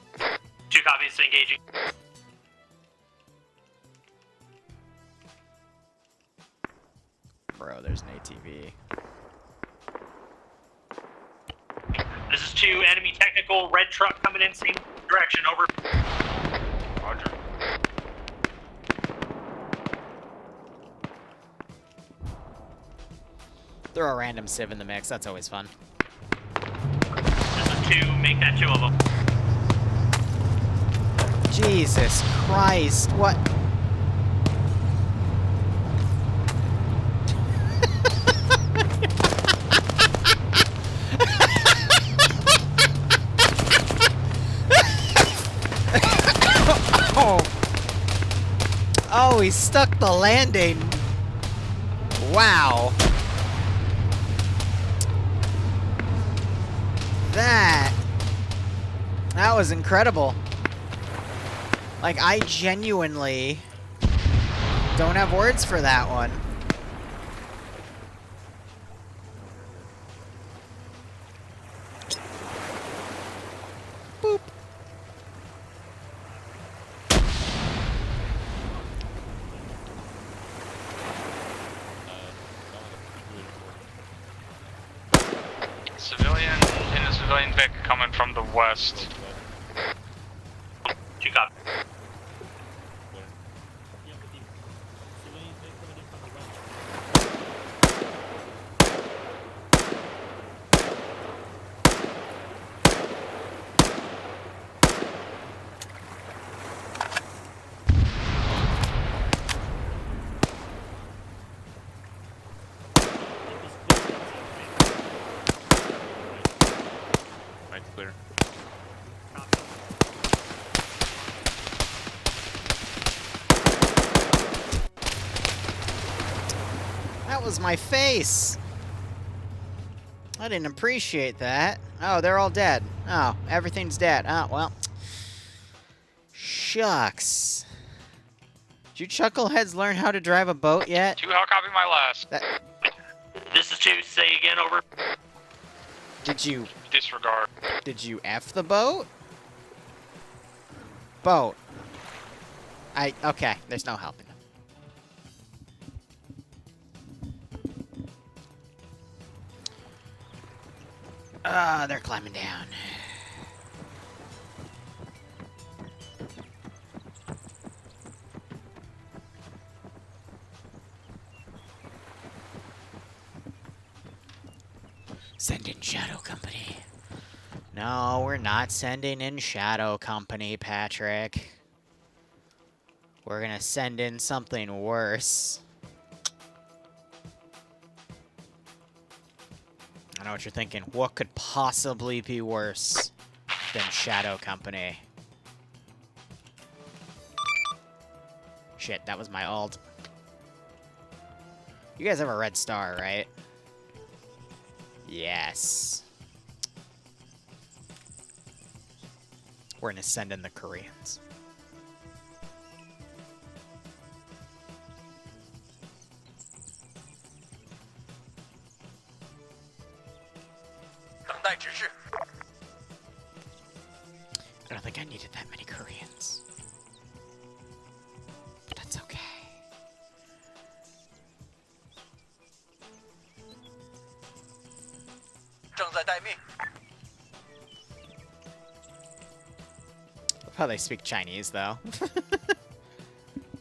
2 copies, engaging. Bro, there's an ATV. This is 2, enemy technical, red truck coming in, same direction, over. Roger. Throw a random civ in the mix, that's always fun. This is 2, make that 2 of them. Jesus Christ, what? Oh, he stuck the landing. Wow. That was incredible. Like, I genuinely don't have words for that one. Boop. Civilian in a civilian Vic coming from the west. 2 copies. Right's clear. That was my face. I didn't appreciate that. Oh, they're all dead. Oh, everything's dead. Oh, well. Shucks. Did you chuckleheads learn how to drive a boat yet? 2, how copy my last? This is 2, say again, over. Did you Disregard. F the boat? Boat. Okay, there's no helping them. They're climbing down. Send in Shadow Company. No, we're not sending in Shadow Company, Patrick. We're gonna send in something worse. I know what you're thinking. What could possibly be worse than Shadow Company? Shit, that was my ult. You guys have a red star, right? Yes. We're gonna send in the Koreans. I don't think I needed that many Koreans. But that's okay. Love how they speak Chinese, though.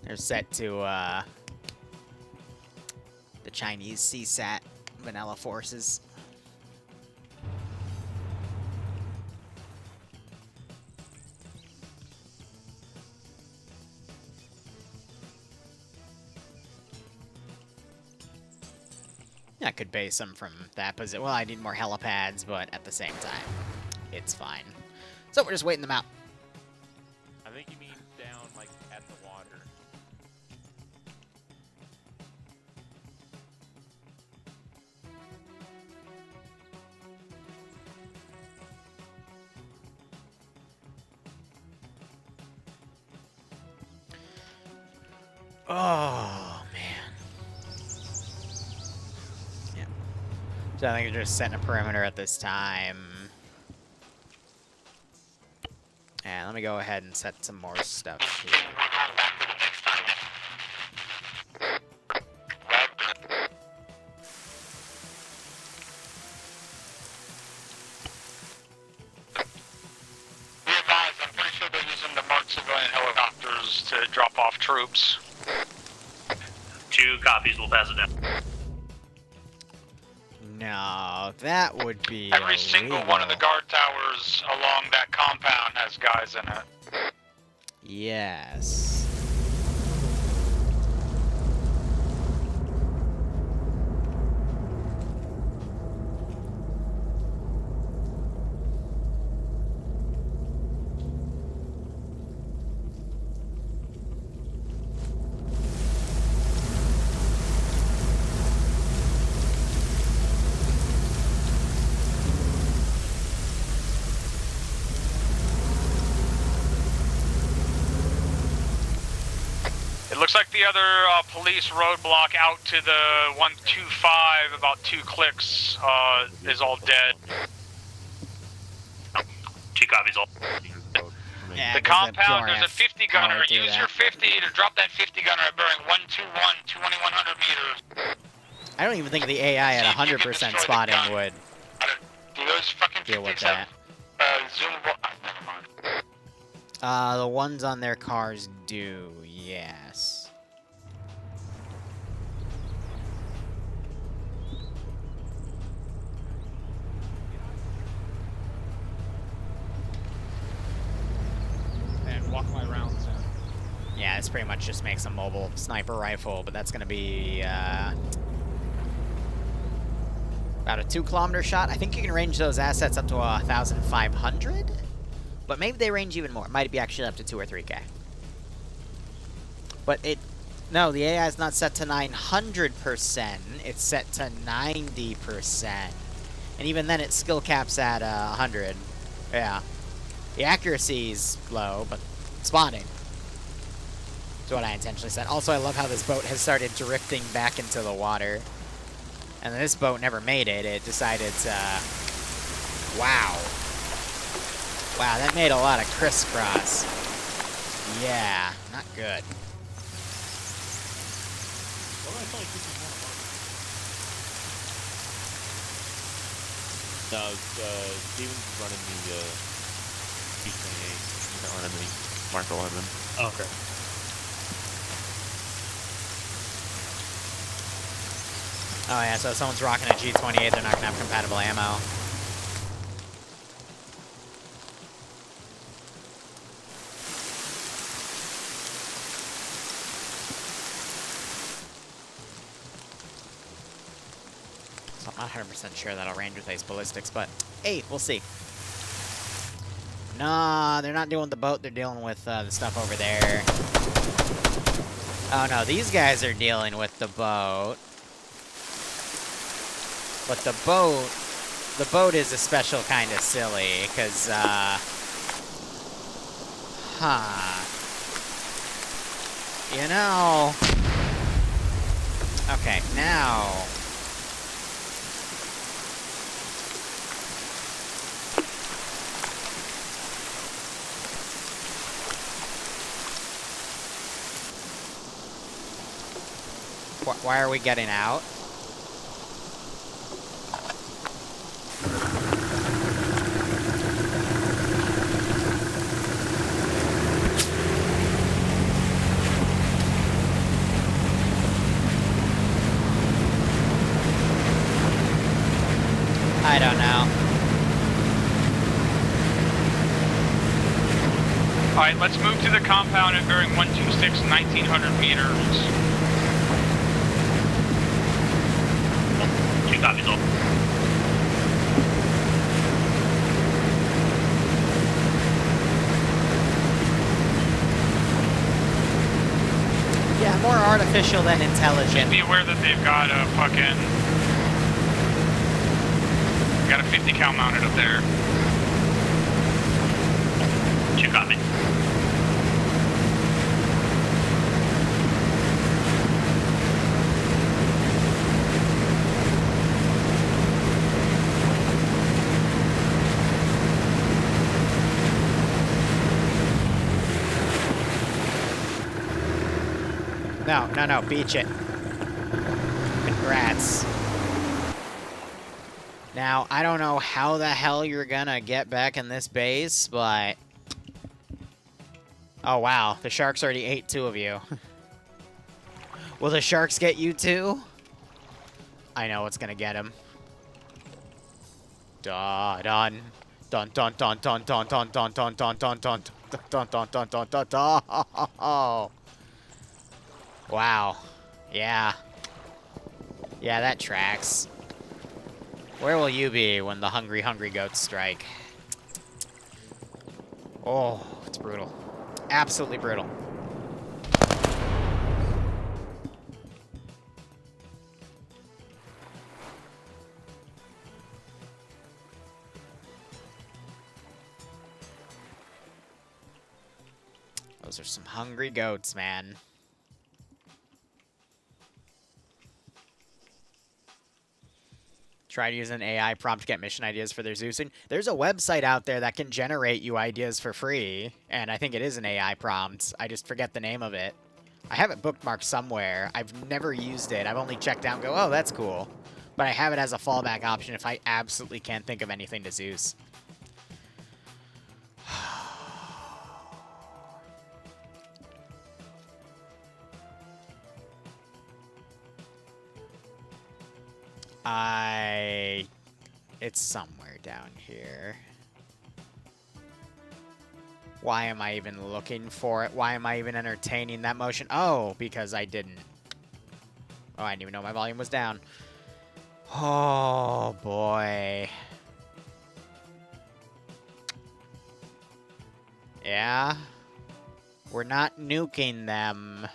They're set to, the Chinese CSAT vanilla forces. I could base them from that position. Well, I need more helipads, but at the same time, it's fine. So we're just waiting them out. I think you mean down, like, at the water. Oh, man. So I think they're just setting a perimeter at this time. And let me go ahead and set some more stuff here. Be advised, I'm pretty sure they're using the marked civilian helicopters to drop off troops. 2 copies, we'll pass it down. No, that would be Every single one of the illegal. guard towers along that compound has guys in it. Yes. It looks like the other police roadblock out to the 125, about 2 clicks, is all dead. 2 copies, all. Yeah, The 'cause that compound, there's a PRF 50 gunner. powered through Use that. your 50 to drop that 50 gunner at bearing 121, 2100 meters. I don't even think the AI at See if you can 100% destroy the spotting gun. would Do those fucking deal with 50s that. have zoomable? Never mind. The ones on their cars do, yes. And walk my rounds in. Yeah, this pretty much just makes a mobile sniper rifle, but that's gonna be, about a 2-kilometer shot. I think you can range those assets up to 1,500? But maybe they range even more. It might be actually up to 2 or 3K. But no, the AI is not set to 900%. It's set to 90%. And even then, it skill caps at 100. Yeah. The accuracy's low, but spotting. That's what I intentionally said. Also, I love how this boat has started drifting back into the water. And this boat never made it. It decided to... Wow. Wow, that made a lot of crisscross. Yeah, not good. No, Steven's running the P28. He's not running the Mark 11. Okay. Oh yeah, so if someone's rocking a G28, they're not gonna have compatible ammo. So I'm not 100% sure that'll range with ace ballistics, but hey, we'll see. Nah, they're not dealing with the boat, they're dealing with the stuff over there. Oh no, these guys are dealing with the boat. But the boat is a special kind of silly, because, you know... Okay, now... Why are we getting out? I don't know. Alright, let's move to the compound at bearing 126, 1900 meters. 2 copies, all. Yeah, more artificial than intelligent. Be aware that they've got a fucking... Got a 50 cal mounted up there. 2 copies. No, no, no, beach it. Congrats. Now, I don't know how the hell you're gonna get back in this base, but... Oh, wow. The sharks already ate 2 of you. Will the sharks get you too? I know what's gonna get him. Dun dun dun dun dun dun dun dun dun dun dun dun dun dun dun dun dun dun dun. Wow. Yeah. Yeah, that tracks. Where will you be when the hungry, hungry goats strike? Oh, it's brutal. Absolutely brutal. Those are some hungry goats, man. Try to use an AI prompt to get mission ideas for their Zeus. There's a website out there that can generate you ideas for free, and I think it is an AI prompt. I just forget the name of it. I have it bookmarked somewhere. I've never used it. I've only checked out and go, oh, that's cool. But I have it as a fallback option if I absolutely can't think of anything to Zeus. It's somewhere down here. Why am I even looking for it? Why am I even entertaining that motion? Oh, because I didn't. Oh, I didn't even know my volume was down. Oh, boy. Yeah? We're not nuking them.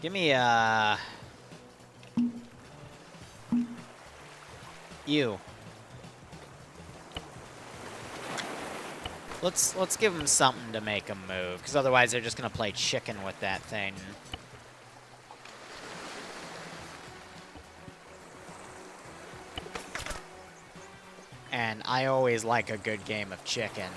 Give me you. Let's give them something to make them move, because otherwise they're just gonna play chicken with that thing. And I always like a good game of chicken.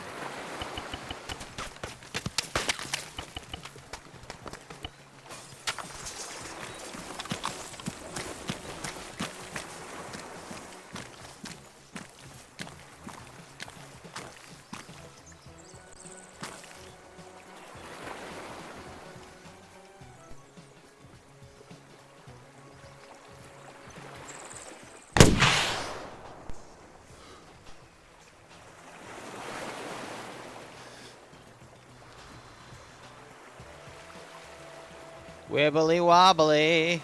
Wibbly wobbly.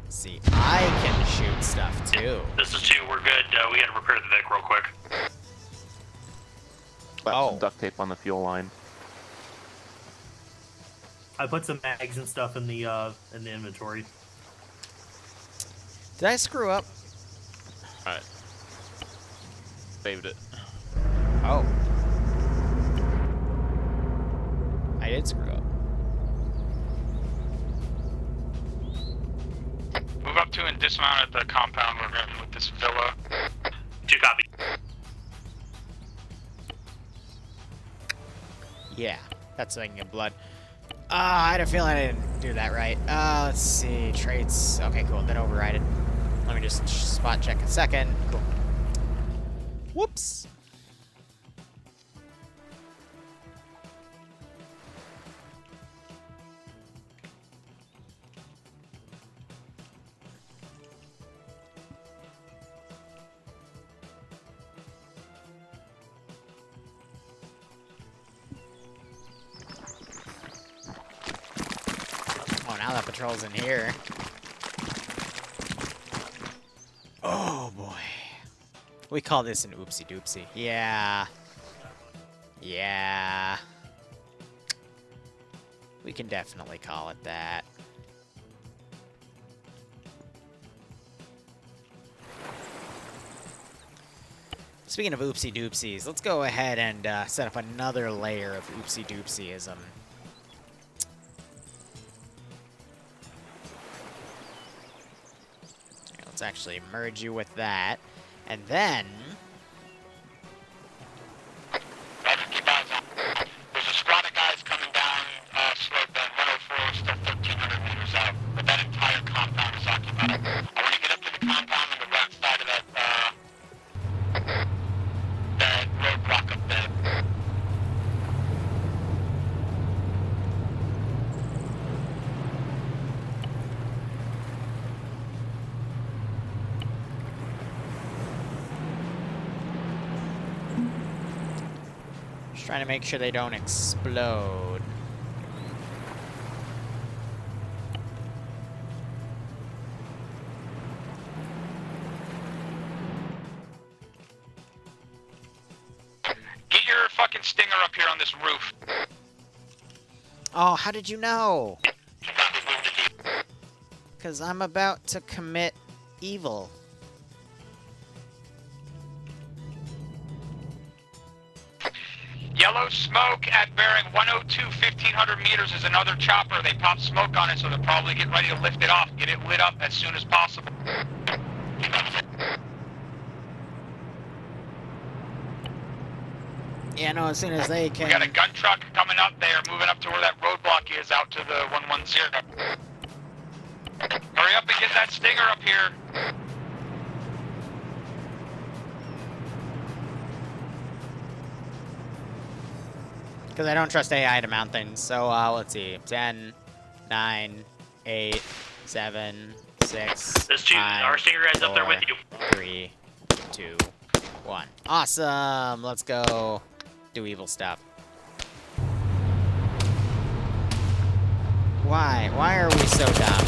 See, I can shoot stuff too. This is 2, we're good. We gotta repair the Vic real quick. Slap some duct tape on the fuel line. I put some mags and stuff in the inventory. Did I screw up? Alright. Saved it. Oh. I did screw up. Move up to and dismount at the compound we're in with this villa. 2 copy. Yeah, that's thinking of blood. I had a feeling I didn't do that right. Let's see. Traits. Okay, cool. Then override it. Let me just spot check a second. Cool. Whoops. Oh, now that patrol's in here. Oh, boy. We call this an oopsie-doopsie. Yeah. Yeah. We can definitely call it that. Speaking of oopsie doopsies, let's go ahead and set up another layer of oopsie doopsyism. Let's actually merge you with that, and then. There's a squad of guys coming down slope at 104, still 1,300 meters out, but that entire compound is occupied. I want to get up to the compound on the back side of that roadblock up there. Just trying to make sure they don't explode. Get your fucking stinger up here on this roof. Oh, how did you know? Because I'm about to commit evil. Yellow smoke at bearing 102, 1,500 meters is another chopper. They pop smoke on it, so they'll probably get ready to lift it off. Get it lit up as soon as possible. Yeah, no, as soon as they can. We got a gun truck coming up. They are moving up to where that roadblock is, out to the 110. Hurry up and get that stinger up here. Because I don't trust AI to mount things. So, let's see. 10, 9, 8, 7, 6, There's two. 5, Our stinger guy's up there with you. 3, 2, 1. Awesome! Let's go do evil stuff. Why? Why are we so dumb?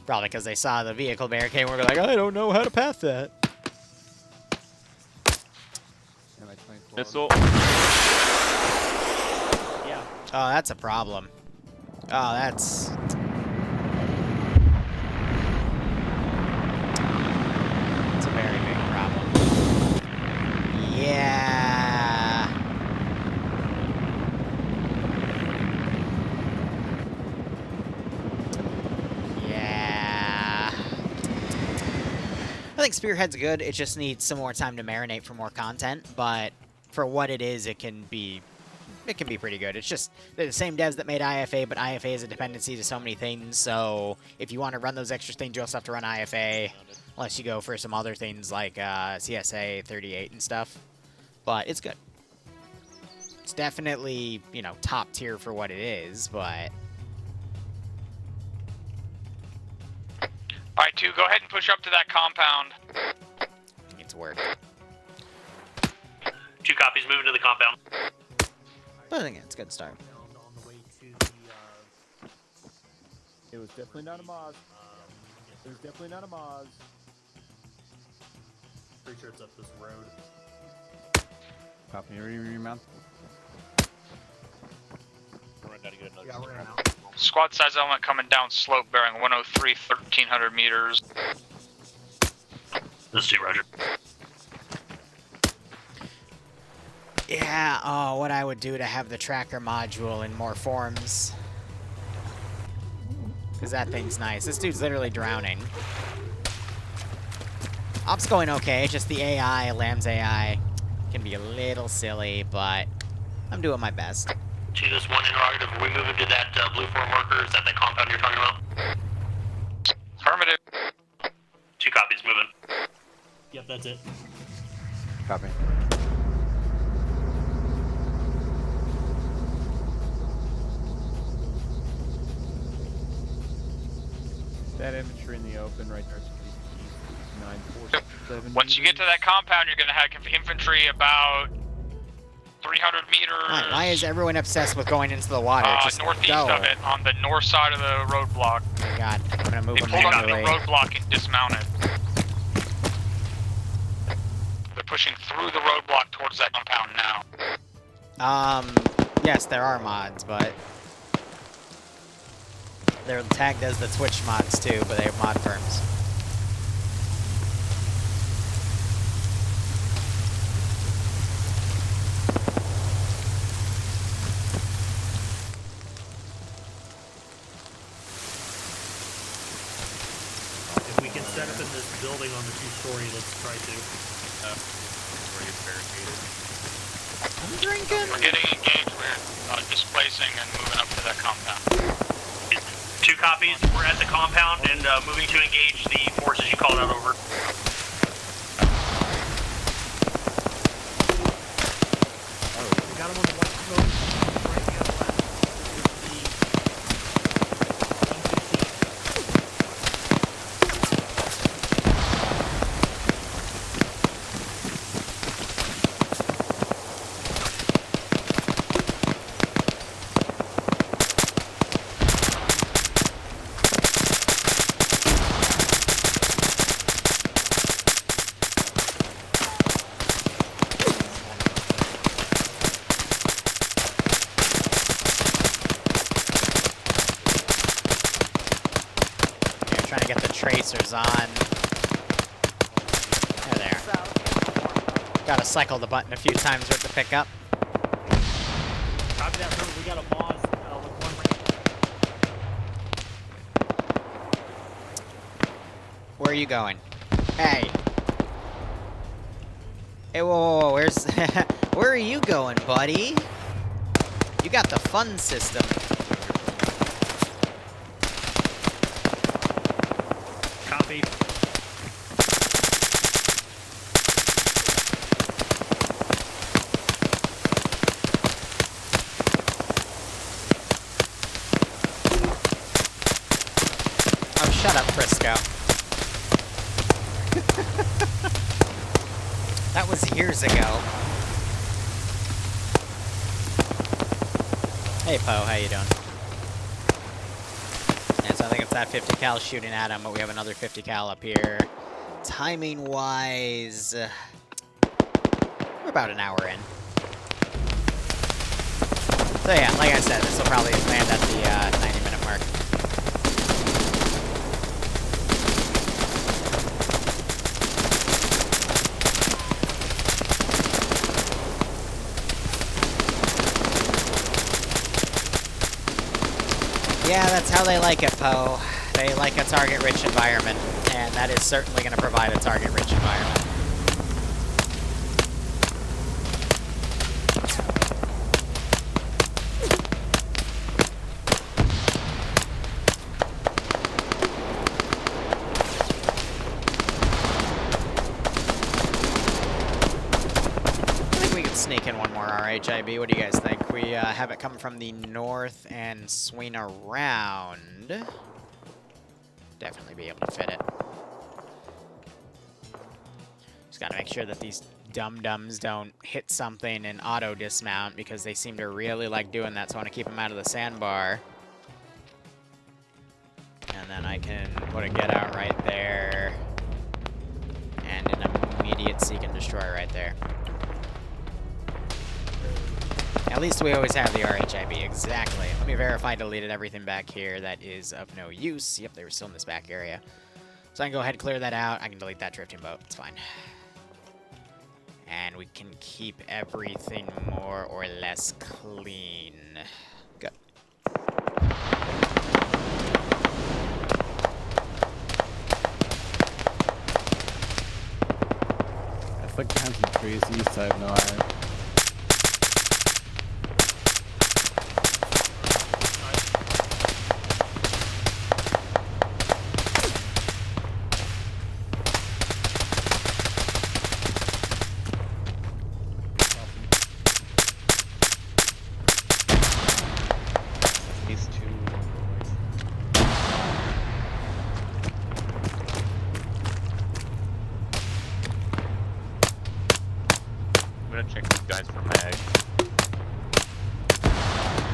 Probably because they saw the vehicle barricade and were like, I don't know how to pass that. Missile. Yeah. Oh, that's a problem. Oh, that's... It's a very big problem. Yeah. Yeah. I think Spearhead's good. It just needs some more time to marinate for more content, but for what it is, it can be pretty good. It's just they're the same devs that made IFA, but IFA is a dependency to so many things, so if you want to run those extra things, you also have to run IFA, unless you go for some other things like CSA 38 and stuff. But it's good. It's definitely, you know, top tier for what it is, but... Alright, 2, go ahead and push up to that compound. I think it's work. 2 copies moving to the compound. But I think it's a good start. On the way to the, It was definitely not a Moz. It was definitely not a Moz. pretty sure it's up this road. Copy. Remount. We're running down to get another. Yeah, we're gonna mount. Squad size element coming down slope bearing 103, 1,300 meters. This is 2, Roger. Yeah, oh, what I would do to have the tracker module in more forms. Because that thing's nice. This dude's literally drowning. Op's going okay, just the AI, Lamb's AI, can be a little silly, but I'm doing my best. To this one interrogative, are we moving to that blue form marker? Is that the compound you're talking about? Affirmative. 2 copies moving. Yep, that's it. Copy. That infantry in the open right there. 947. Once you get to that compound, you're going to have infantry about 300 meters. Why is everyone obsessed with going into the water? Just northeast go. of it, on the north side of the roadblock. Oh my god, I'm gonna move They them pulled up the manually. roadblock and dismounted. They're pushing through the roadblock towards that compound now. Yes, there are mods, but They're tagged as the Twitch mods too, but they have mod firms. If we can set up in this building on the 2-story, let's try to. Where it's barricaded. I'm drinking. We're getting engaged. We're displacing and moving up to that compound. 2 copies. We're at the compound and moving to engage the forces you called out over. We got him on the white smoke. Right here on the left. Trying to get the tracers on. There. Gotta cycle the button a few times for it to pick up. Copy that, remember, we got a Moz with 1 range. Where are you going? Hey. Hey, whoa, where's... Where are you going, buddy? You got the fun system. Copy. Oh, shut up, Frisco. That was years ago. Hey, Poe, how you doing? Yeah, so I think it's that 50 cal shooting at him, but we have another 50 cal up here. Timing-wise, we're about an hour in. So yeah, like I said, this will probably land at the 90-minute mark. Yeah, that's how they like it, Poe. They like a target-rich environment, and that is certainly going to provide a target-rich environment. I think we could sneak in one more RHIB. What do you guys think? We have it coming from the north and swing around. Definitely be able to fit it. Just gotta make sure that these dum-dums don't hit something and auto-dismount, because they seem to really like doing that, so I want to keep them out of the sandbar. And then I can put a get out right there. And an immediate seek and destroy right there. At least we always have the RHIB, exactly. Let me verify I deleted everything back here that is of no use. Yep, they were still in this back area. So I can go ahead and clear that out. I can delete that drifting boat, it's fine. And we can keep everything more or less clean. Good. It's like behind some trees east, I have no idea.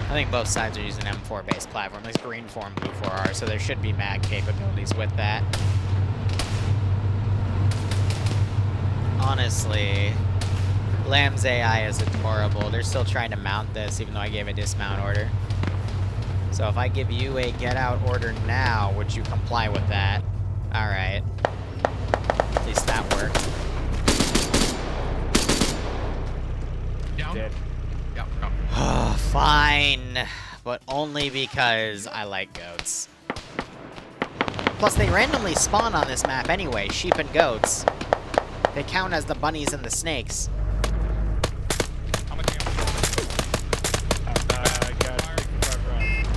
I think both sides are using M4 based platform. There's green 4 and blue 4R, so there should be mag capabilities with that. Honestly, Lamb's AI is adorable. They're still trying to mount this, even though I gave a dismount order. So if I give you a get out order now, would you comply with that? Alright. At least that worked. Down? Dead. Yep, come. Fine. But only because I like goats. Plus, they randomly spawn on this map anyway, sheep and goats. They count as the bunnies and the snakes. How much ammo? I got 65 rounds.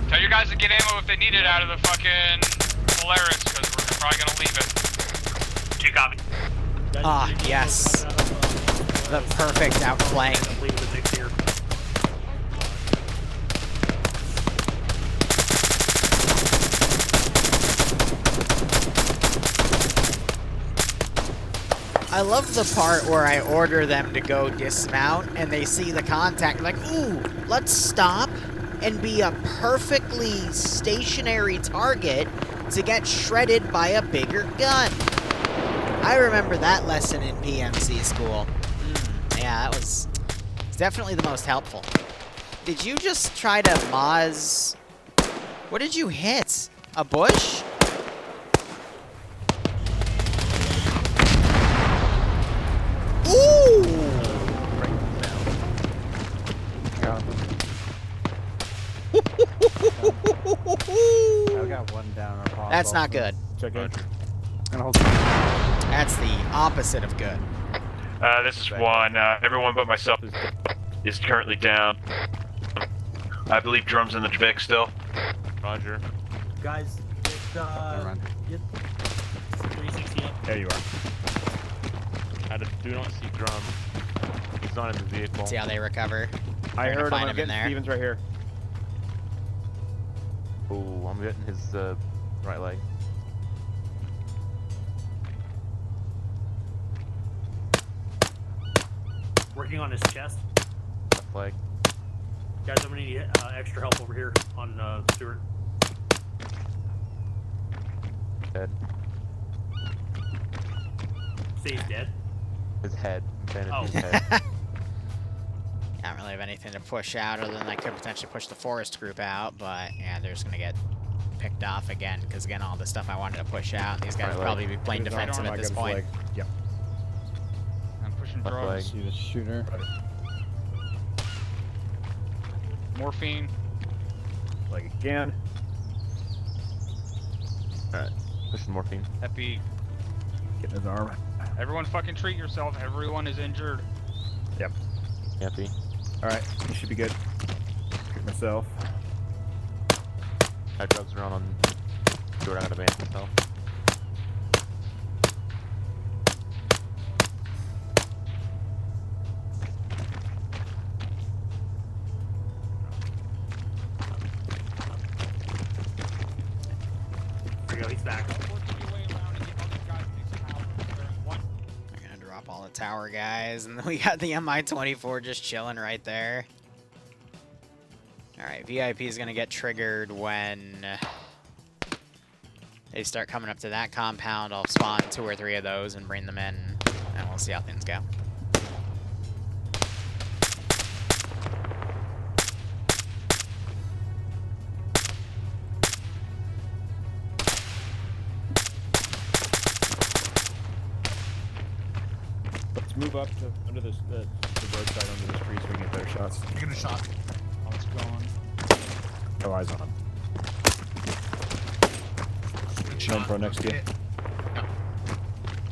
Tell your guys to get ammo if they need it out of the fucking Polaris, because we're probably gonna leave it. 2 copy. Ah, yes. The perfect outflank. I love the part where I order them to go dismount and they see the contact like, ooh, let's stop and be a perfectly stationary target to get shredded by a bigger gun. I remember that lesson in PMC school. Yeah, that was definitely the most helpful. Did you just try to Moz... What did you hit? A bush? Ooh! I got one down. That's not good. Check in. That's the opposite of good. This is 1. Everyone but myself is currently down. I believe drums in the Vic still. Roger. Guys, get 360 up. There you are. I do not see drum. He's not in the vehicle. See how they recover. I They're gonna heard him. find I'm him in getting there. Stevens right here. Ooh, I'm getting his right leg. Working on his chest. Left leg. Guys, I'm gonna need extra help over here on Stewart. Dead. Say he's dead. His head. Oh. His head. I don't really have anything to push out other than I could potentially push the forest group out, but yeah, they're just gonna get picked off again, because again, all the stuff I wanted to push out, and these guys will probably be playing defensive at this point. Yep. I'm pushing Left leg. drugs. See the shooter. Morphine. Like again. Alright. Pushing morphine. Epi. Getting his arm. Everyone fucking treat yourself. Everyone is injured. Yep. Happy. Alright, you should be good. Pick myself. Drugs around on Jordan out of band himself. There you go, he's back. I'm gonna drop all the tower guys, and then we got the MI-24 just chilling right there. Alright, VIP is gonna get triggered when they start coming up to that compound. I'll spawn 2 or 3 of those and bring them in, and we'll see how things go. Let's move up to under this the roadside under this tree so we can get better shots. Taking a shot. Oh, it's going. No eyes on him. Shown pro next to you.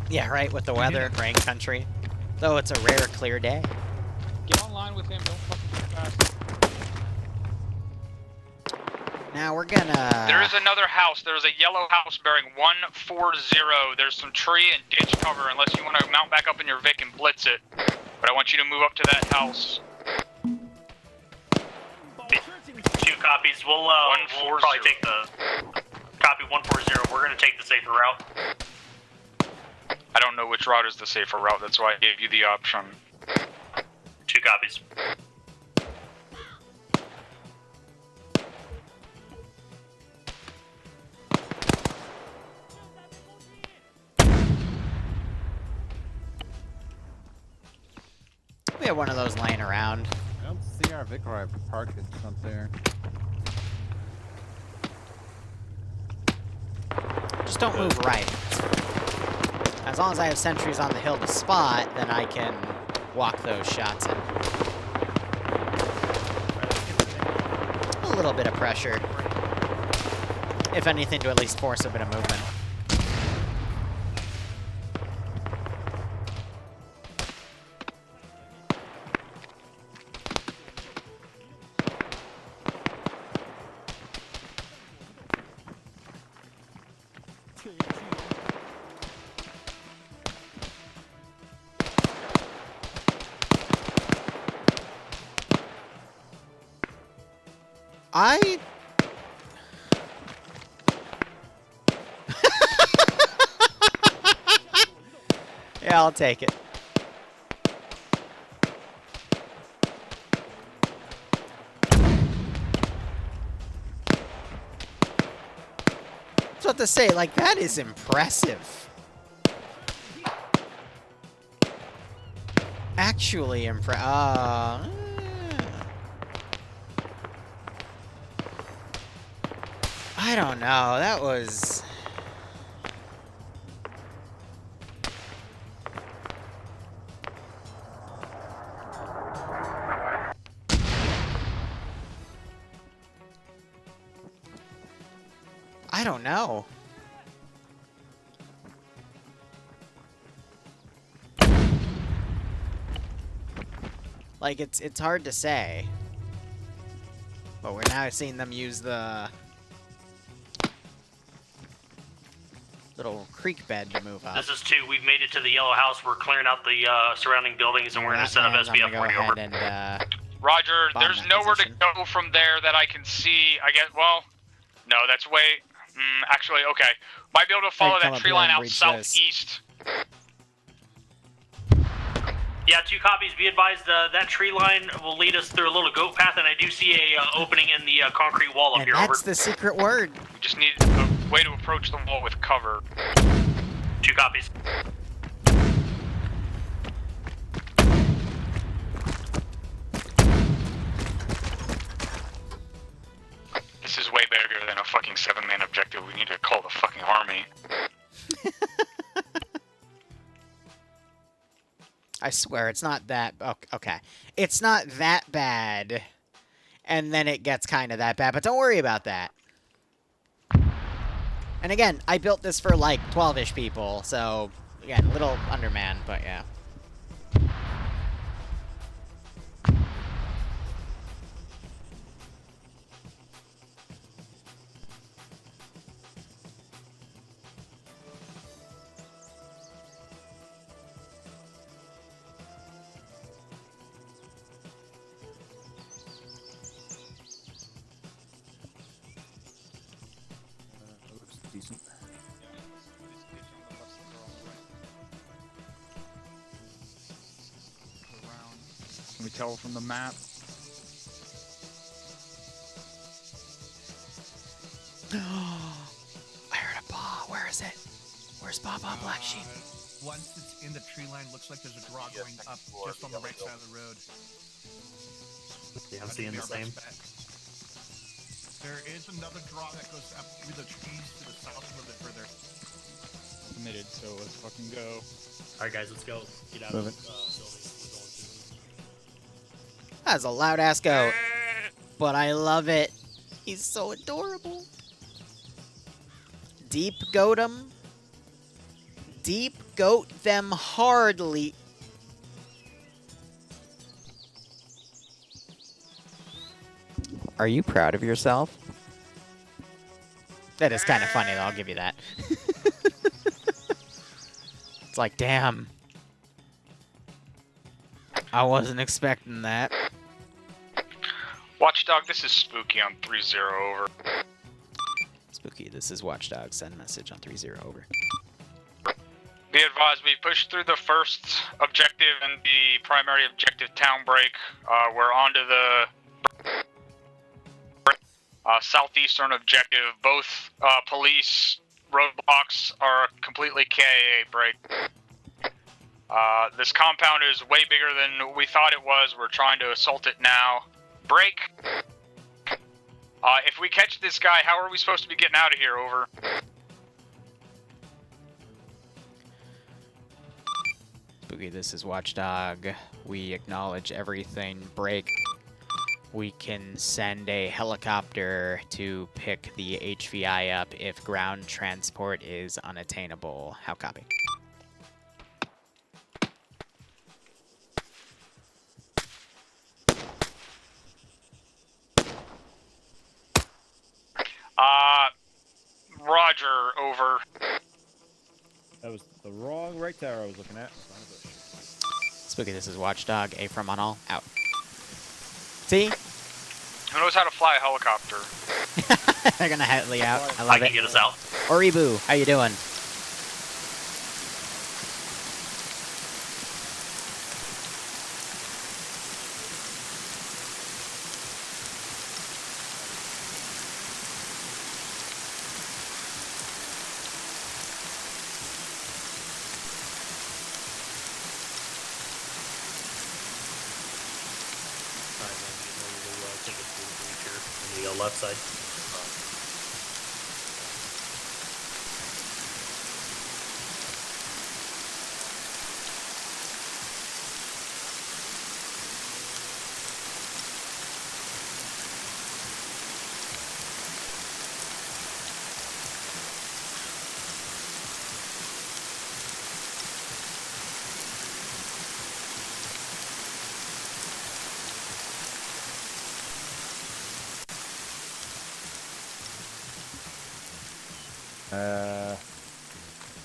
Yeah, right, with the weather, rain country. Though it's a rare clear day. Get online with him. Don't fucking get fast. Now we're gonna... There is another house. There's a yellow house bearing 140. There's some tree and ditch cover unless you want to mount back up in your Vic and blitz it. But I want you to move up to that house. 2 copies. We'll probably take the copy 140. We're gonna take the safer route. I don't know which route is the safer route. That's why I gave you the option. 2 copies. have one of those laying around. I don't see our vehicle I parked. It's not there. Just don't move right. As long as I have sentries on the hill to spot, then I can walk those shots in. A little bit of pressure. If anything, to at least force a bit of movement. Yeah, I'll take it. I was about to say, like, that is impressive. Actually impressive. I don't know. That was... I don't know. Like, it's hard to say. But we're now seeing them use the little creek bed to move up. This is 2. We've made it to the yellow house. We're clearing out the surrounding buildings, and we're going to set up SBF 40 over. And, Roger, there's nowhere to go from there that I can see. I guess, well, no, that's way... actually, okay. Might be able to follow that tree line out southeast. Yeah, 2 copies. Be advised, that tree line will lead us through a little goat path, and I do see a opening in the concrete wall up and here. That's the secret word. We just need a way to approach the wall with cover. 2 copies. This is way bigger than a fucking 7-man objective. We need to call the fucking army. I swear, it's not that... Okay. It's not that bad. And then it gets kind of that bad. But don't worry about that. And again, I built this for like 12-ish people. So, again, a little undermanned, but yeah. Decent. Can we tell from the map? I heard a paw. Where is it? Where's Baba Black Sheep? Once it's in the tree line, looks like there's a draw going up just on the right side of the road. Yeah, I'm seeing the same. There is another draw that goes up through the trees to the south a little bit further. Committed, so let's fucking go. Alright guys, let's go. Get out of the building. That's a loud ass goat. But I love it. He's so adorable. Deep goat him. Deep goat them hardly. Are you proud of yourself? That is kind of funny, though. I'll give you that. It's like, damn. I wasn't expecting that. Watchdog, this is Spooky on 3-0, over. Spooky, this is Watchdog. Send message on 3-0, over. Be advised, we pushed through the first objective and the primary objective town break. We're on to the southeastern objective. Both police roadblocks are completely KIA break. This compound is way bigger than we thought it was. We're trying to assault it now. Break. If we catch this guy, how are we supposed to be getting out of here? Over. Spooky, this is Watchdog. We acknowledge everything. Break. We can send a helicopter to pick the HVI up if ground transport is unattainable. How copy? Roger, over. That was the wrong right tower I was looking at. Spooky, this is Watchdog. A from on all. Out. See? Who knows how to fly a helicopter? They're gonna heli out. I love I it. can get us out. Oribu, how you doing? The left side.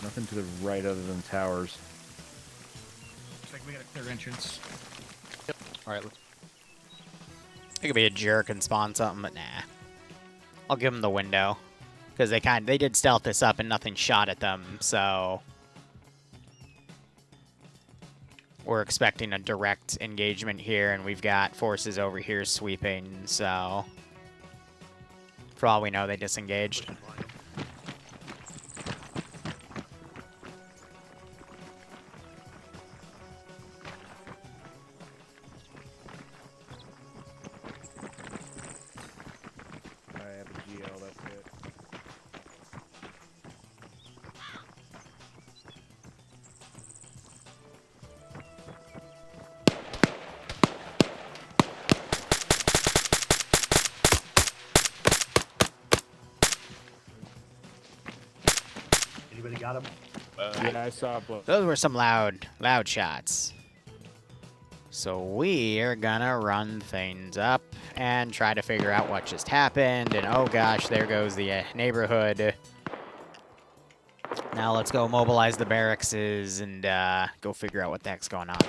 Nothing to the right other than towers. Looks like we got a clear entrance. Yep. Alright, let's... It could be a jerk and spawn something, but nah. I'll give them the window. Because they did stealth this up and nothing shot at them, so... We're expecting a direct engagement here, and we've got forces over here sweeping, so... For all we know, they disengaged. Anybody got him? Yeah, I saw it blow. Those were some loud shots. So we are gonna run things up and try to figure out what just happened. And oh gosh, there goes the neighborhood. Now let's go mobilize the barracks and go figure out what the heck's going on.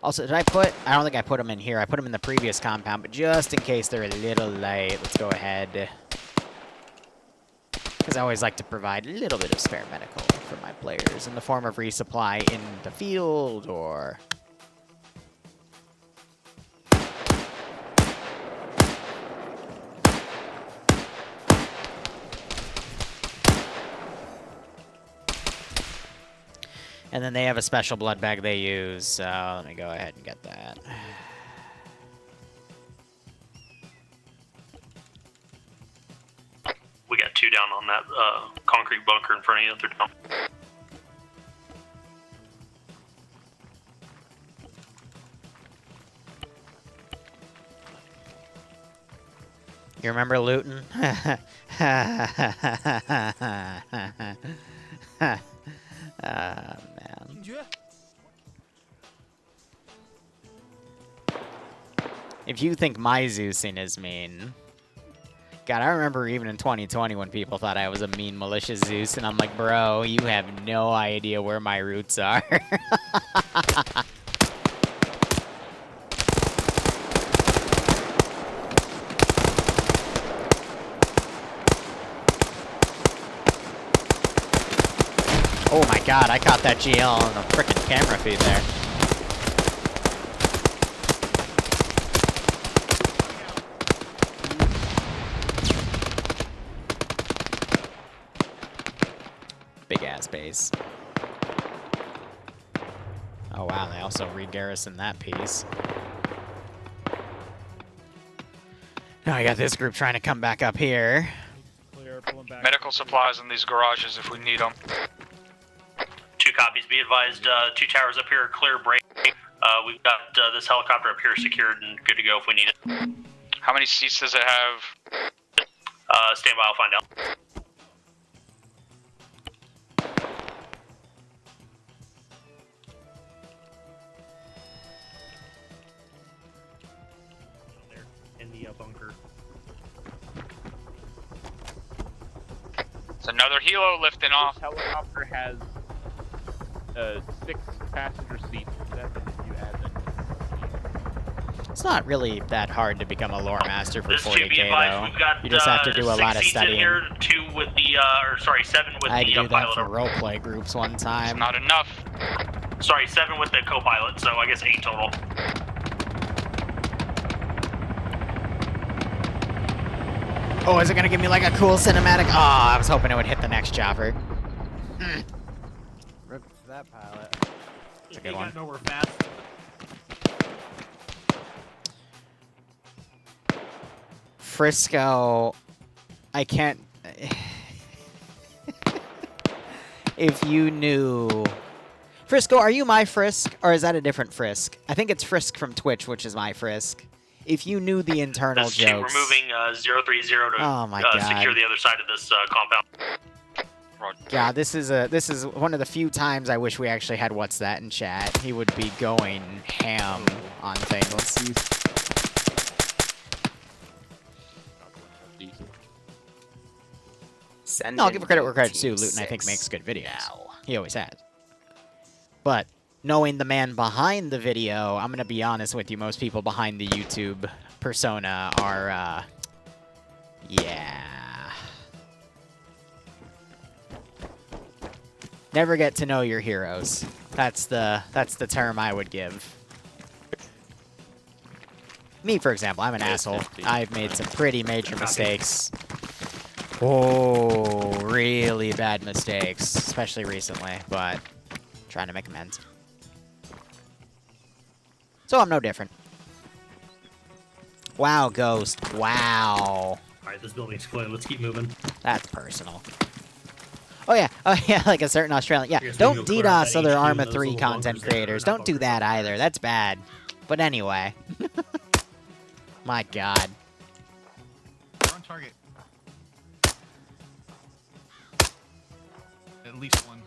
Also, I don't think I put them in here. I put them in the previous compound, but just in case they're a little late, let's go ahead. Because I always like to provide a little bit of spare medical for my players in the form of resupply in the field or... And then they have a special blood bag they use, so let me go ahead and get that. We got two down on that concrete bunker in front of you. They're down. You remember looting? Man. If you think my Zeusing is mean... God, I remember even in 2020 when people thought I was a mean, malicious Zeus, and I'm like, bro, you have no idea where my roots are. Oh my god, I caught that GL on the frickin' camera feed there. Big ass base. Oh wow, they also re-garrisoned that piece. Now I got this group trying to come back up here. Clear, pulling back. Medical supplies in these garages if we need them. 2 copies. Be advised, 2 towers up here, clear break. We've got this helicopter up here secured and good to go if we need it. How many seats does it have? Stand by, I'll find out. There, in the bunker. It's another helo lifting off. This helicopter has 6 passenger seats. 7 if you add them. It's not really that hard to become a lore master for This 40k, be advised, though. we've got, You just have to do a 6 lot of seats studying. in here, 2 with the, 7 with I had to the do that pilot. for roleplay groups one time. It's not enough. Sorry, 7 with the co-pilot, so I guess 8 total. Oh, is it gonna give me like a cool cinematic? Oh, I was hoping it would hit the next chopper. Rip that pilot. It's a good one. Got nowhere fast. Frisco, I can't... If you knew... Frisco, are you my Frisk, or is that a different Frisk? I think it's Frisk from Twitch, which is my Frisk. If you knew the internal This jokes... We're moving 030 to Oh my God. secure the other side of this compound. God, this is one of the few times I wish we actually had What's That in chat. He would be going ham on things. Send No, I'll in give him credit where goat credit's due. team Luton, I think, 6. makes good videos. He always has. But knowing the man behind the video, I'm going to be honest with you, most people behind the YouTube persona are, yeah. Never get to know your heroes. That's the term I would give. Me, for example, I'm an asshole. I've made some pretty major mistakes. Oh, really bad mistakes, especially recently, but trying to make amends. So I'm no different. Wow, Ghost. Wow. Alright, this building's clear. Let's keep moving. That's personal. Oh yeah, like a certain Australian. Yeah, Here's don't the new clear out DDoS that other HQ and Arma those 3 little content bunkers there. creators. They're not Don't do that either. That's bad. But anyway. My God. We're on target. At least one.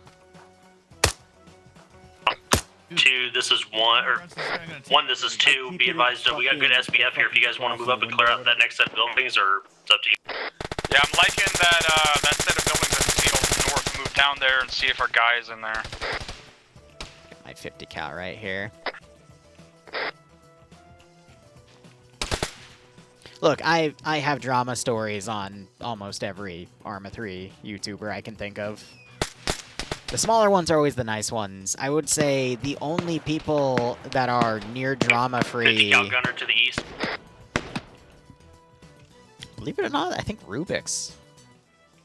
2, this is 1, or 1, this is 2. Be advised, we got good SBF here if you guys want to move up and clear out that next set of buildings, or it's up to you. Yeah, I'm liking that that set of buildings that's sealed north. Move down there and see if our guy is in there. My 50 cal right here. Look, I have drama stories on almost every Arma 3 YouTuber I can think of. The smaller ones are always the nice ones. I would say the only people that are near drama-free... 50 cal gunner to the east. Believe it or not, I think Rubik's.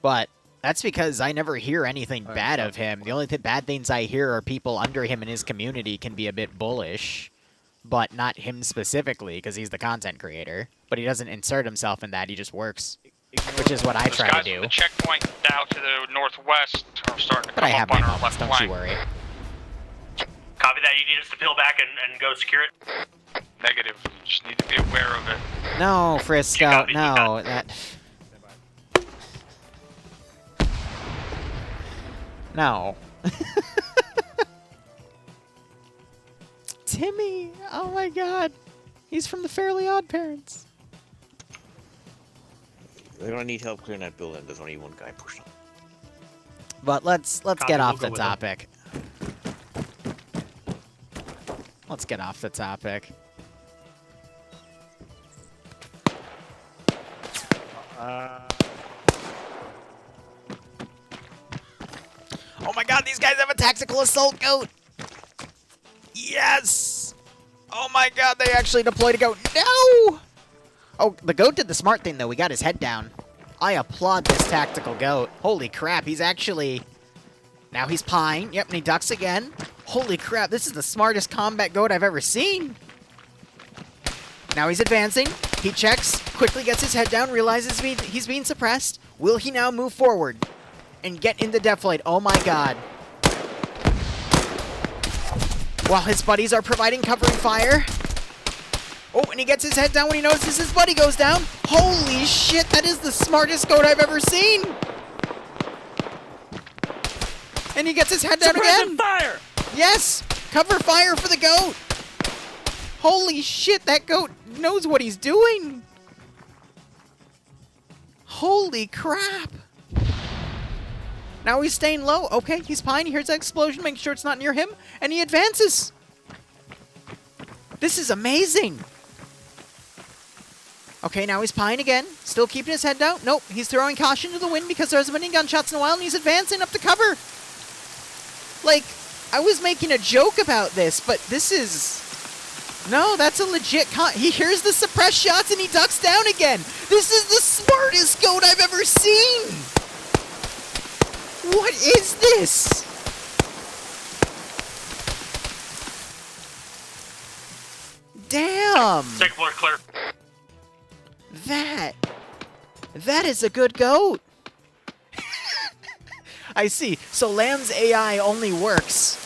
But that's because I never hear anything bad of him. The only bad things I hear are people under him in his community can be a bit bullish. But not him specifically, because he's the content creator. But he doesn't insert himself in that, he just works. Which is what I try to do. The checkpoint out to the northwest are starting to But come I have up my on our moments, left don't flank. you worry. Copy that, you need us to peel back and go secure it? Negative. You just need to be aware of it. No, Frisco, no, that... No. Timmy! Oh my God! He's from the Fairly Odd Parents. They're gonna need help clearing that building. There's only one guy pushed on. But let's Copy, get we'll off go the with him. topic. Let's get off the topic. Oh my God, these guys have a tactical assault goat! Yes! Oh my God, they actually deployed a goat. No! Oh, the goat did the smart thing, though. We got his head down. I applaud this tactical goat. Holy crap, he's actually... Now he's pine. Yep, and he ducks again. Holy crap, this is the smartest combat goat I've ever seen. Now he's advancing. He checks, quickly gets his head down, realizes he's being suppressed. Will he now move forward and get into deflate? Oh my god. While his buddies are providing covering fire. Oh, and he gets his head down when he notices his buddy goes down. Holy shit, that is the smartest goat I've ever seen. And he gets his head down again. Fire! Yes! Cover fire for the goat! Holy shit, that goat knows what he's doing! Holy crap! Now he's staying low. Okay, he's fine. He hears that explosion, making sure it's not near him, and he advances! This is amazing! Okay, now he's pieing again. Still keeping his head down. Nope, he's throwing caution to the wind because there hasn't been any gunshots in a while, and he's advancing up to cover! Like, I was making a joke about this, but this is... No, that's a legit he hears the suppressed shots and he ducks down again. This is the smartest goat I've ever seen. What is this? Damn. Second floor clear. That is a good goat. I see. So Lamb's AI only works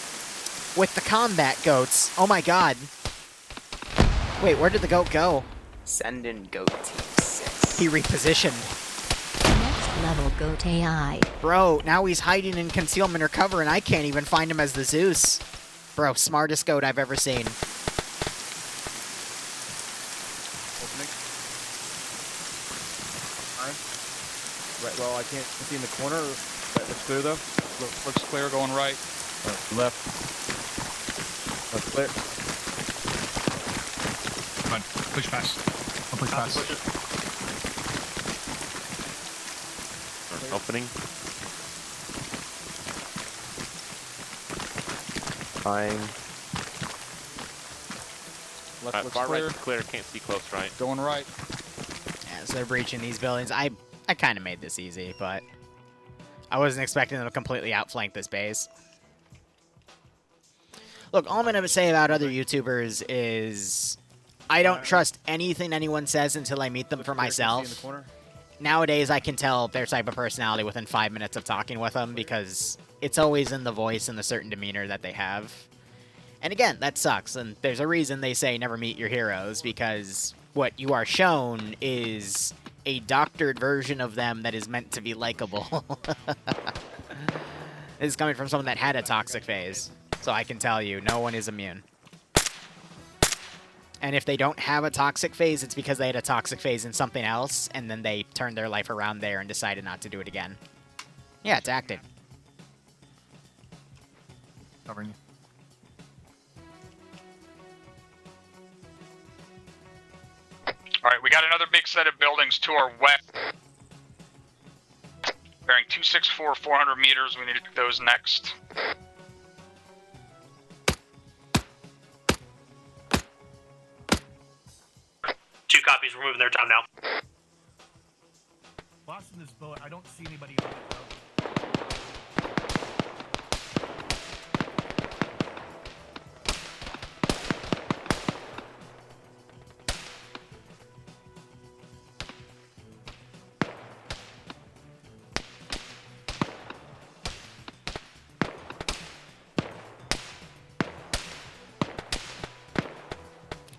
with the combat goats. Oh my god. Wait, where did the goat go? Send in goat team 6. He repositioned. Next level goat AI. Bro, now he's hiding in concealment or cover and I can't even find him as the Zeus. Bro, smartest goat I've ever seen. Opening. Right, well, I can't see in the corner. Looks clear, though. Looks clear going right. Left. Left clear. Come on, push fast. I'll push fast. Opening. Fine. Left looks Far clear. right clear. Can't see close right. Going right. Yeah, so they're breaching these buildings. I kind of made this easy, but I wasn't expecting them to completely outflank this base. Look, all I'm going to say about other YouTubers is I don't trust anything anyone says until I meet them for myself. Nowadays, I can tell their type of personality within 5 minutes of talking with them because it's always in the voice and the certain demeanor that they have. And again, that sucks, and there's a reason they say never meet your heroes, because what you are shown is a doctored version of them that is meant to be likable. This is coming from someone that had a toxic phase, so I can tell you, no one is immune. And if they don't have a toxic phase, it's because they had a toxic phase in something else, and then they turned their life around there and decided not to do it again. Yeah, it's active. Covering you. Alright, we got another big set of buildings to our west. Bearing 264, 400 meters. We need to do those next. Two copies. We're moving their time now. Lost in this boat. I don't see anybody on it, though.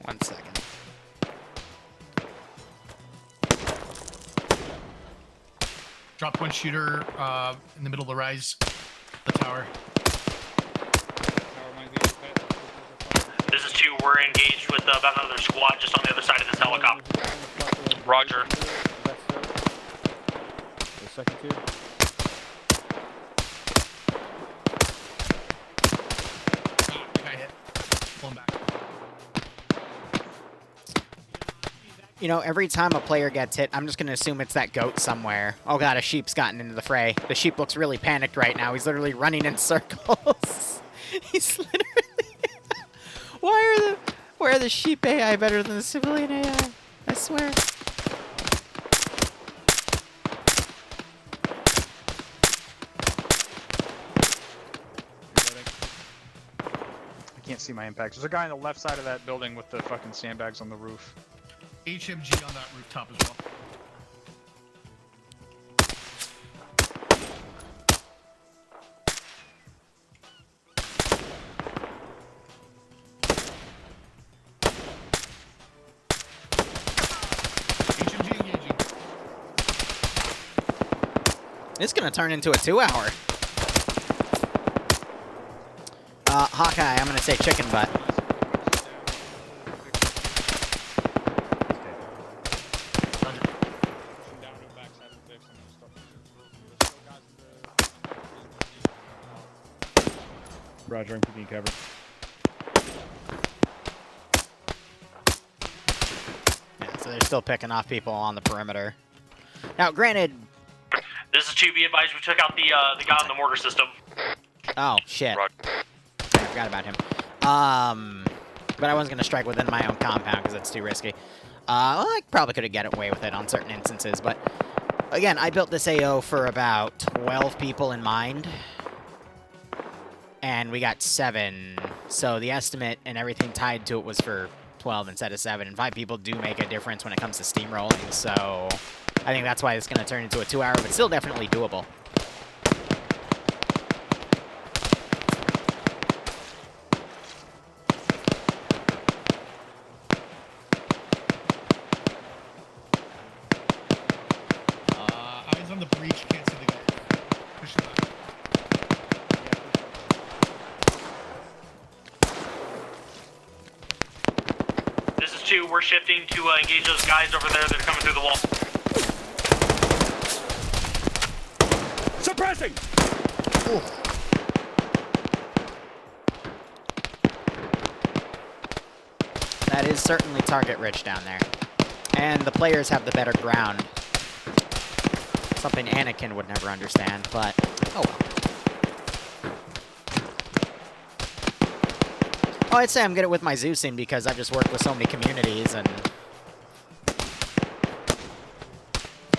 One second. Dropped one shooter in the middle of the rise. The tower. This is 2. We're engaged with about another squad just on the other side of this helicopter. Roger. The second two. I got hit. Pulling back. You know, every time a player gets hit, I'm just going to assume it's that goat somewhere. Oh god, a sheep's gotten into the fray. The sheep looks really panicked right now. He's literally running in circles. He's literally... Why are the sheep AI better than the civilian AI? I swear. can't see my impacts. There's a guy on the left side of that building with the fucking sandbags on the roof. HMG on that rooftop as well. HMG engaging. It's gonna turn into a 2-hour. Hawkeye, I'm gonna say chicken butt. Roger, I'm keeping you covered. Yeah, so they're still picking off people on the perimeter. Now, granted... This is 2. Be advised, we took out the guy on the mortar system. Oh, shit. I forgot about him. But I wasn't going to strike within my own compound because it's too risky. Well, I probably could have got away with it on certain instances, but... Again, I built this AO for about 12 people in mind. And we got 7, so the estimate and everything tied to it was for 12 instead of 7. And 5 people do make a difference when it comes to steamrolling, so I think that's why it's going to turn into a 2-hour, but still definitely doable. Eyes on the breach, can't see the guy. Push it back. This is 2. We're shifting to engage those guys over there that are coming through the wall. Suppressing! Ooh. That is certainly target rich down there. And the players have the better ground. Something Anakin would never understand, but oh well. Oh, I'd say I'm good at with my Zeusing because I've just worked with so many communities, and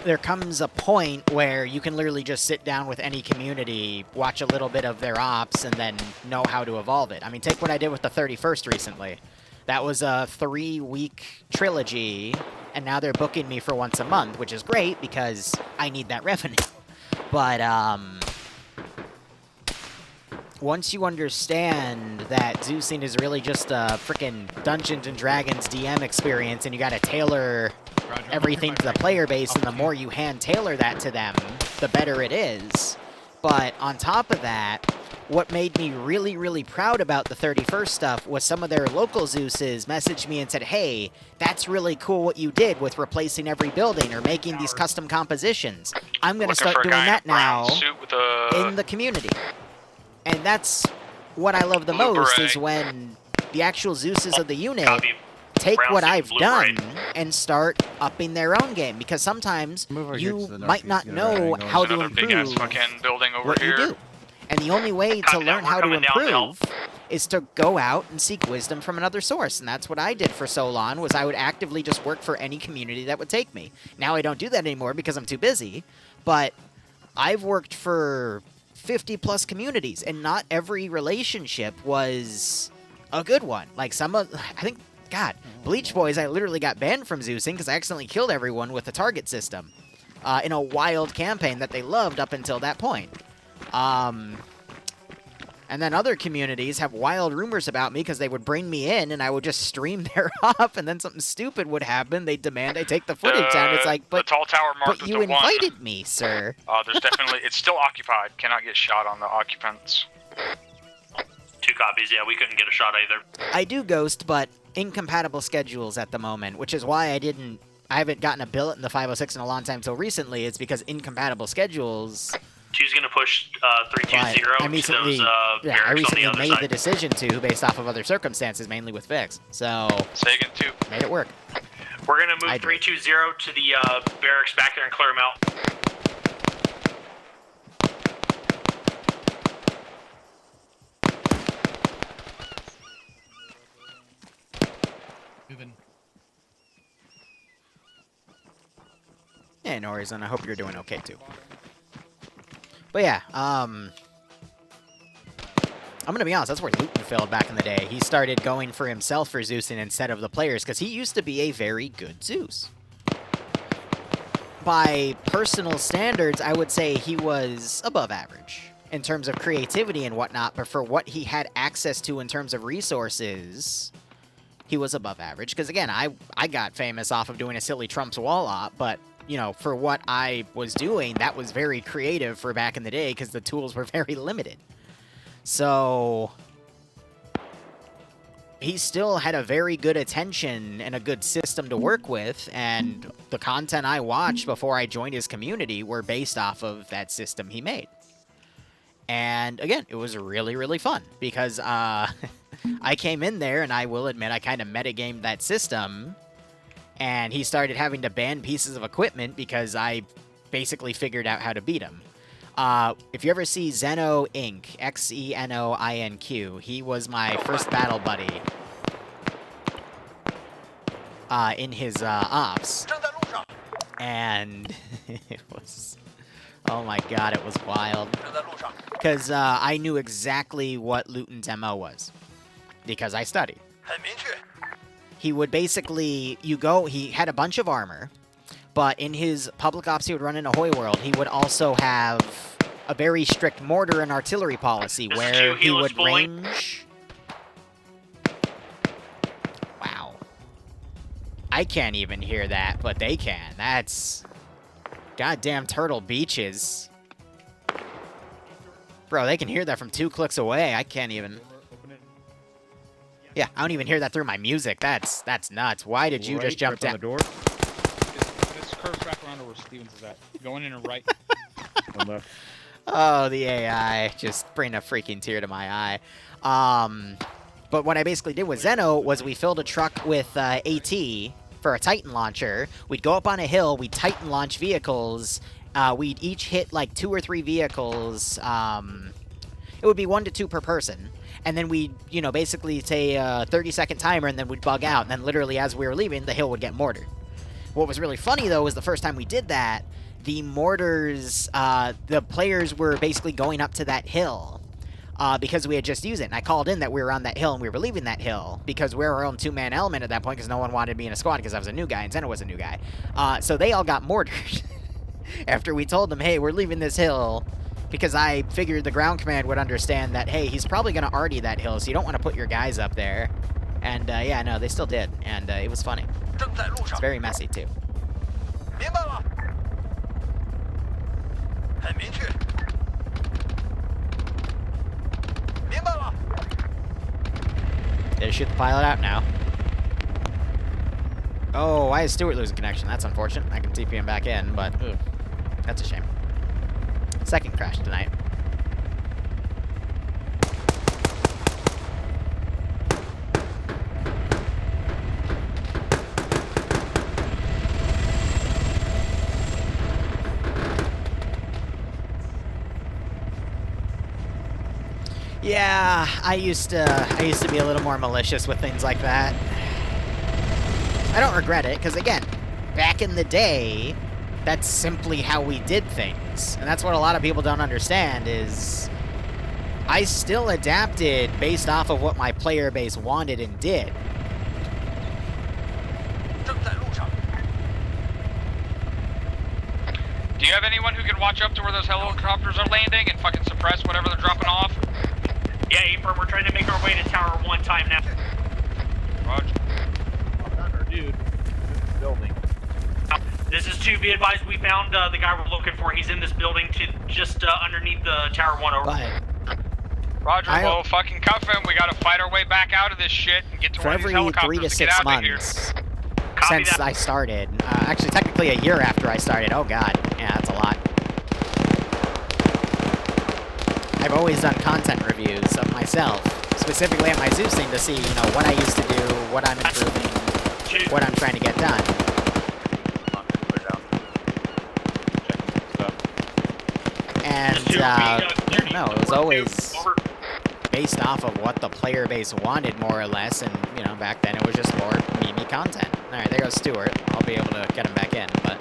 there comes a point where you can literally just sit down with any community, watch a little bit of their ops, and then know how to evolve it. I mean, take what I did with the 31st recently. That was a 3-week trilogy, and now they're booking me for once a month, which is great because I need that revenue. But, once you understand that Zeusing is really just a frickin' Dungeons & Dragons DM experience, and you gotta tailor everything to the player base, and the more you hand-tailor that to them, the better it is. But on top of that, what made me really, really proud about the 31st stuff was some of their local Zeuses messaged me and said, hey, that's really cool what you did with replacing every building or making these custom compositions. I'm going to start doing that now in the community. And that's what I love the most, is when the actual Zeuses of the unit take what I've done and start upping their own game. Because sometimes you might not know how to improve what you do. And the only way to learn how to improve is to go out and seek wisdom from another source. And that's what I did for so long, was I would actively just work for any community that would take me. Now I don't do that anymore because I'm too busy, but I've worked for 50+ communities, and not every relationship was a good one. Like some of, I think, God, Bleach Boys, I literally got banned from Zeusing because I accidentally killed everyone with the target system in a wild campaign that they loved up until that point. And then other communities have wild rumors about me because they would bring me in and I would just stream their op, and then something stupid would happen. They'd demand I take the footage down. It's like, but, the tall tower marked but you invited me, sir. There's definitely, it's still occupied. Cannot get shot on the occupants. 2 copies, yeah, we couldn't get a shot either. I do ghost, but incompatible schedules at the moment, which is why I haven't gotten a billet in the 506 in a long time till recently. It's because incompatible schedules. 2's going to push 320 I recently, to those I barracks on the recently other made side. the decision to, based off of other circumstances, mainly with Vix. So, Sagan 2. Made it work. We're going to move 320 to the barracks back there and clear them out. Moving. Yeah, no worries, and I hope you're doing okay, too. But yeah, I'm going to be honest, that's where Luton failed back in the day. He started going for himself for Zeus instead of the players, because he used to be a very good Zeus. By personal standards, I would say he was above average in terms of creativity and whatnot, but for what he had access to in terms of resources, he was above average. Because again, I got famous off of doing a silly Trump's wall op, but, you know, for what I was doing, that was very creative for back in the day because the tools were very limited. So he still had a very good attention and a good system to work with, and the content I watched before I joined his community were based off of that system he made. And again, it was really, really fun because I came in there, and I will admit I kind of metagamed that system, and he started having to ban pieces of equipment because I basically figured out how to beat him. If you ever see Xeno Inc., Xenoinq, he was my first battle buddy in his ops. And it was... Oh my god, it was wild. Because I knew exactly what Luton's MO was. Because I studied. He would basically... he had a bunch of armor, but in his public ops he would run in Ahoy World, he would also have a very strict mortar and artillery policy where he would range... Wow. I can't even hear that, but they can. That's... Goddamn Turtle Beaches. Bro, they can hear that from 2 clicks away. I can't even... Yeah, I don't even hear that through my music. That's nuts. Why did you just jump down? The door. This curves back around to where Stevens is at. Going in and right. On left. Oh, the AI. Just bring a freaking tear to my eye. But what I basically did with Xeno was we filled a truck with AT for a Titan launcher. We'd go up on a hill, we'd Titan launch vehicles, we'd each hit like 2 or 3 vehicles, it would be 1 to 2 per person, and then we'd, you know, basically say a 30-second timer, and then we'd bug out, and then literally as we were leaving, the hill would get mortared. What was really funny, though, was the first time we did that, the mortars, the players were basically going up to that hill, because we had just used it, and I called in that we were on that hill and we were leaving that hill, because we were our own 2-man element at that point, because no one wanted me in a squad because I was a new guy, and Zeno was a new guy. So they all got mortared after we told them, hey, we're leaving this hill, because I figured the ground command would understand that, hey, he's probably going to arty that hill, so you don't want to put your guys up there. And, yeah, no, they still did, and it was funny. It's very messy, too. They shoot the pilot out now. Oh, why is Stewart losing connection? That's unfortunate. I can TP him back in, but ooh, that's a shame. Second crash tonight. Yeah, I used to be a little more malicious with things like that. I don't regret it, because again, back in the day, that's simply how we did things. And that's what a lot of people don't understand is I still adapted based off of what my player base wanted and did. Do you have anyone who can watch up to where those helicopters are landing and fucking suppress whatever they're dropping off? Yeah, April, we're trying to make our way to Tower 1 time now. Roger. Dude, building. This is 2, be advised, we found the guy we're looking for. He's in this building to just underneath the Tower 1 over. Roger, well, fucking cuff him. We gotta fight our way back out of this shit and get to one of these helicopters 3 to 6 get out months of here. since I started. Actually, technically a year after I started. Oh god, yeah, that's a lot. I've always done content reviews of myself, specifically at my Zeus thing to see, you know, what I used to do, what I'm improving, what I'm trying to get done. And, I don't know, it was always based off of what the player base wanted, more or less, and, you know, back then it was just more me content. Alright, there goes Stewart. I'll be able to get him back in, but...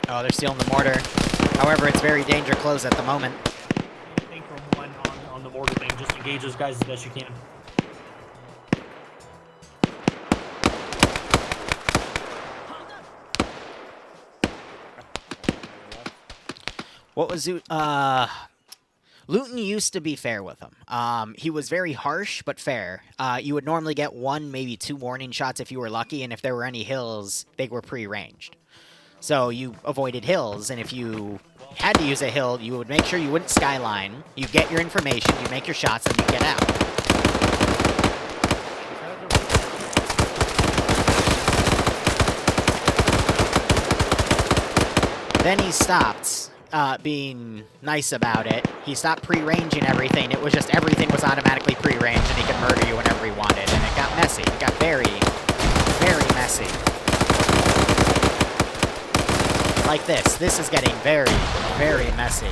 Oh, they're stealing the mortar. However, it's very danger close at the moment. of order thing. Just engage those guys as best you can. What was Zeus? Luton used to be fair with him. He was very harsh, but fair. You would normally get 1, maybe 2 warning shots if you were lucky, and if there were any hills, they were pre-ranged. So you avoided hills, and if you had to use a hill, you would make sure you wouldn't skyline. You get your information, you make your shots, and you get out. Then he stopped being nice about it. He stopped pre-ranging everything. It was just everything was automatically pre-ranged, and he could murder you whenever he wanted. And it got messy. It got very, very messy. Like this. This is getting very, very messy.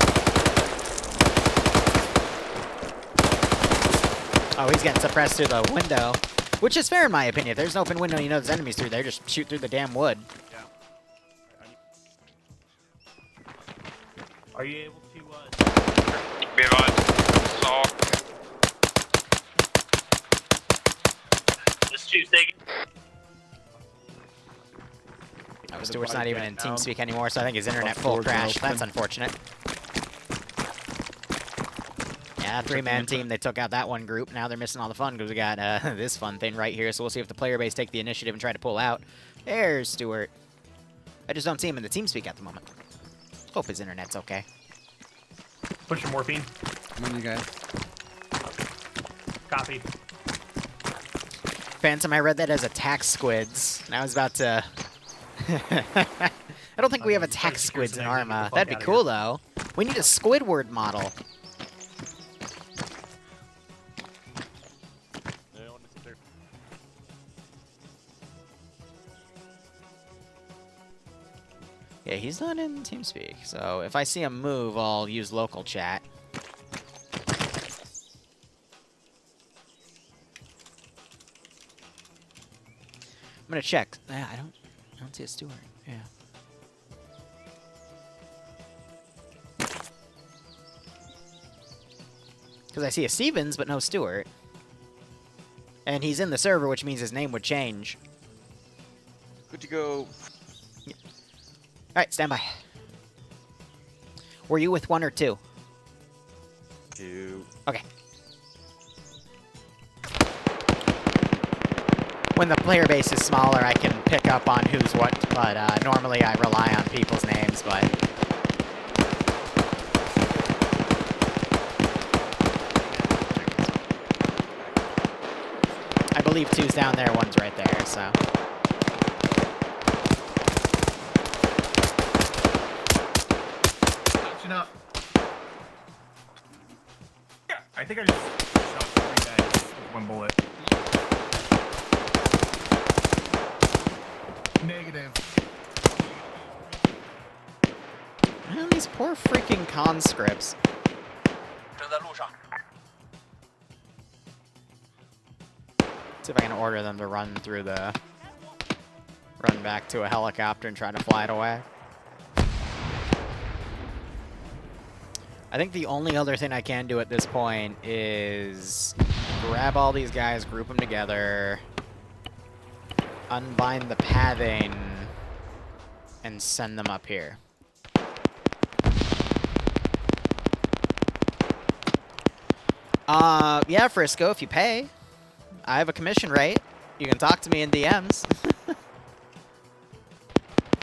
Oh, he's getting suppressed through the window. Which is fair in my opinion. If there's an open window, you know there's enemies through there, just shoot through the damn wood. Are you able to, Be advised. So, This Tuesday. Oh, Stewart's not even in TeamSpeak anymore, so I think his internet full crashed. That's unfortunate. Yeah, 3-man team. They took out that one group. Now they're missing all the fun because we got this fun thing right here. So we'll see if the player base take the initiative and try to pull out. There's Stewart. I just don't see him in the TeamSpeak at the moment. Hope his internet's okay. push your morphine? Come on, you guys. Copy. Phantom, I read that as attack squids, and I was about to... I don't think we have attack squids in Arma. That'd be cool, though. We need a Squidward model. Yeah, he's not in TeamSpeak, so if I see him move, I'll use local chat. I'm gonna check. Yeah, I don't see a Stewart. Yeah. Because I see a Stevens, but no Stewart. And he's in the server, which means his name would change. Good to go. Alright, stand by. Were you with 1 or 2? 2. Okay. When the player base is smaller, I can pick up on who's what, but normally I rely on people's names, but... I believe 2's down there, 1's right there, so... Up. Yeah, I think I just shot 3 guys with 1 bullet. Negative. Man, these poor freaking conscripts. See if I can order them to run through the... Run back to a helicopter and try to fly it away. I think the only other thing I can do at this point is grab all these guys, group them together, unbind the pathing, and send them up here. Yeah, Frisco, if you pay. I have a commission rate. You can talk to me in DMs.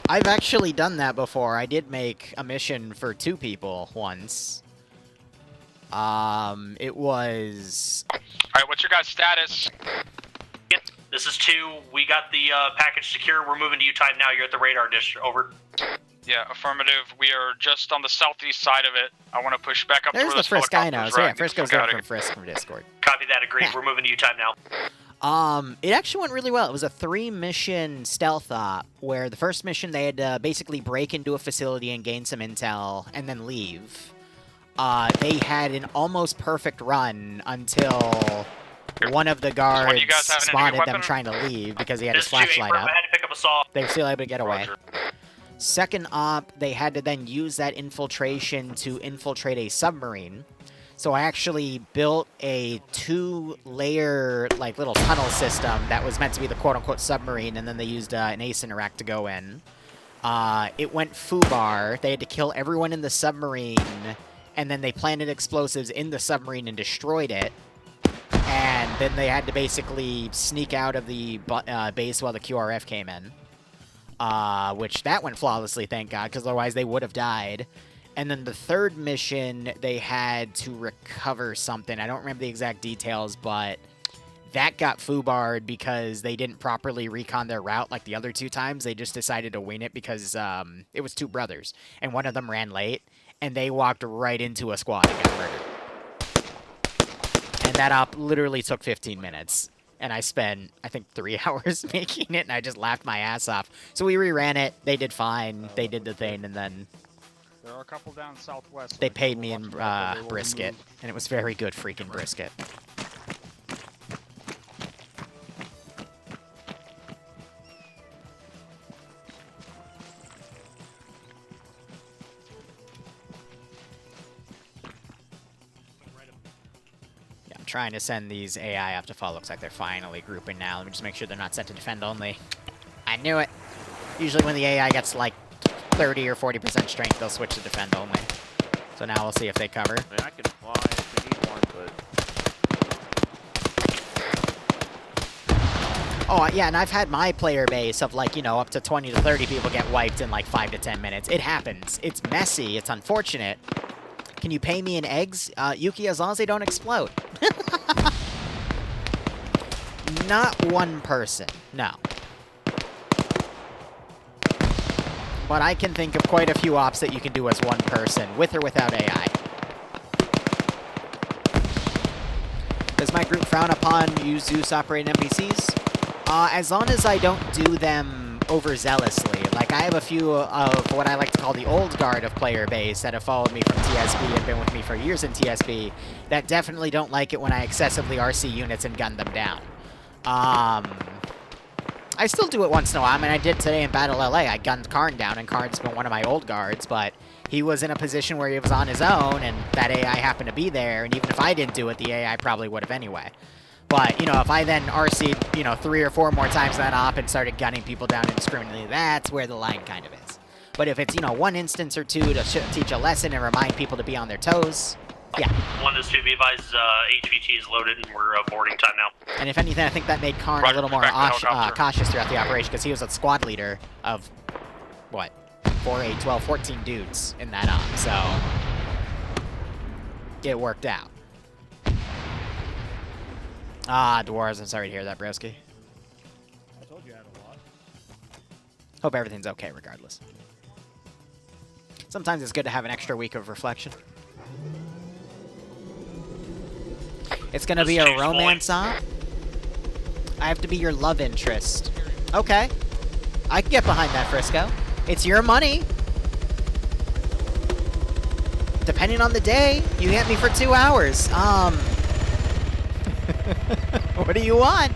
I've actually done that before. I did make a mission for 2 people once. It was... Alright, what's your guys' status? This is 2. We got the package secure. We're moving to you time now. You're at the radar dish. Over. Yeah, affirmative. We are just on the southeast side of it. I want to push back up to There's where the this Frisk I know. helicopter's So yeah, riding. Frisk goes Get the down fuck from outta Frisk from Discord. Copy that. Agreed. We're moving to you time now. It actually went really well. It was a 3-mission stealth op, where the first mission they had to basically break into a facility and gain some intel, and then leave. They had an almost perfect run until one of the guards spotted them trying to leave because he had his flashlight up. I had to pick up a saw. They were still able to get away. Roger. Second op, they had to then use that infiltration to infiltrate a submarine. So I actually built a 2-layer, like, little tunnel system that was meant to be the quote-unquote submarine, and then they used an ace interact to go in. It went foobar. They had to kill everyone in the submarine, and then they planted explosives in the submarine and destroyed it. And then they had to basically sneak out of the base while the QRF came in. Which that went flawlessly, thank God, because otherwise they would have died. And then the third mission, they had to recover something. I don't remember the exact details, but that got foobarred because they didn't properly recon their route like the other 2 times. They just decided to wing it because it was 2 brothers, and one of them ran late, and they walked right into a squad and got murdered. And that op literally took 15 minutes. And I spent, I think, 3 hours making it, and I just laughed my ass off. So we reran it. They did fine. They did the thing, and then There are a couple down southwest. they paid me in brisket, and it was very good freaking brisket. Yeah, I'm trying to send these AI up to fall. Looks like they're finally grouping now. Let me just make sure they're not set to defend only. I knew it. Usually when the AI gets like 30 or 40% strength, they'll switch to defend only. So now we'll see if they cover. I mean, I can fly if we need one, but... Oh, yeah, and I've had my player base of, like, you know, up to 20 to 30 people get wiped in, like, 5 to 10 minutes. It happens. It's messy. It's unfortunate. Can you pay me in eggs? Yuki, as long as they don't explode. Not one person. No. But I can think of quite a few ops that you can do as one person, with or without AI. Does my group frown upon Zeus operating NPCs? As long as I don't do them overzealously. Like, I have a few of what I like to call the old guard of player base that have followed me from TSB and been with me for years in TSB that definitely don't like it when I excessively RC units and gun them down. I still do it once in a while. I mean, I did today in Battle LA. I gunned Karn down, and Karn's been one of my old guards, but he was in a position where he was on his own, and that AI happened to be there, and even if I didn't do it, the AI probably would have anyway. But, you know, if I then RC'd, you know, 3 or 4 more times that op and started gunning people down indiscriminately, that's where the line kind of is. But if it's, you know, 1 instance or 2 to teach a lesson and remind people to be on their toes, yeah. 1 is 2, be advised, HVT is loaded, and we're boarding time now. And if anything, I think that made Karn a little more cautious throughout the operation, because he was a squad leader of, what, 4, 8, 12, 14 dudes in that op, so it worked out. Dwarves, I'm sorry to hear that, broski. I told you I had a lot. Hope everything's okay regardless. Sometimes it's good to have an extra week of reflection. It's gonna be a romance op? I have to be your love interest. Okay. I can get behind that, Frisco. It's your money. Depending on the day, you get me for 2 hours. What do you want?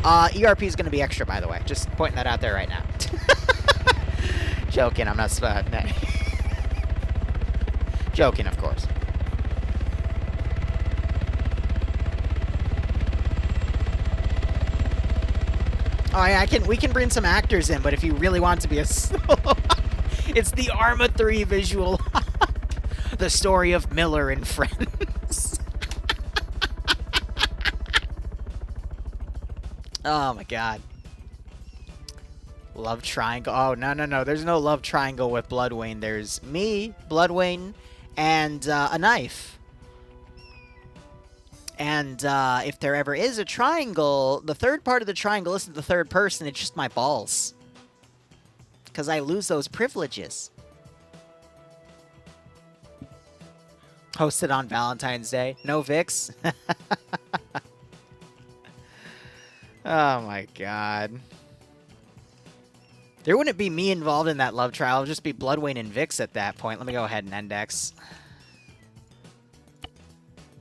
ERP is going to be extra, by the way. Just pointing that out there right now. Joking, I'm not... Joking, of course. Oh, yeah, we can bring some actors in, but if you really want to be a solo... It's the Arma 3 visual. The story of Miller and friends. Oh my god. Love triangle. Oh, no. There's no love triangle with Bloodwayne. There's me, Bloodwayne, and a knife. And if there ever is a triangle, the third part of the triangle isn't the third person. It's just my balls. Because I lose those privileges. Hosted on Valentine's Day. No Vix. Oh my god. There wouldn't be me involved in that love trial. It would just be Bloodwayne and Vix at that point. Let me go ahead and index.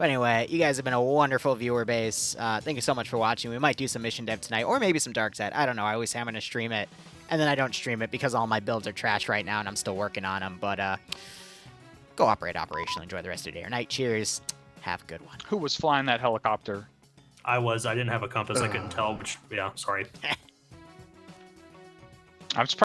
But anyway, you guys have been a wonderful viewer base. Thank you so much for watching. We might do some mission dev tonight, or maybe some dark side. I don't know. I always say I'm going to stream it, and then I don't stream it because all my builds are trash right now, and I'm still working on them. But go operate operational. Enjoy the rest of your day or night. Cheers. Have a good one. Who was flying that helicopter? I didn't have a compass. I couldn't tell, which, yeah, sorry. I'm surprised.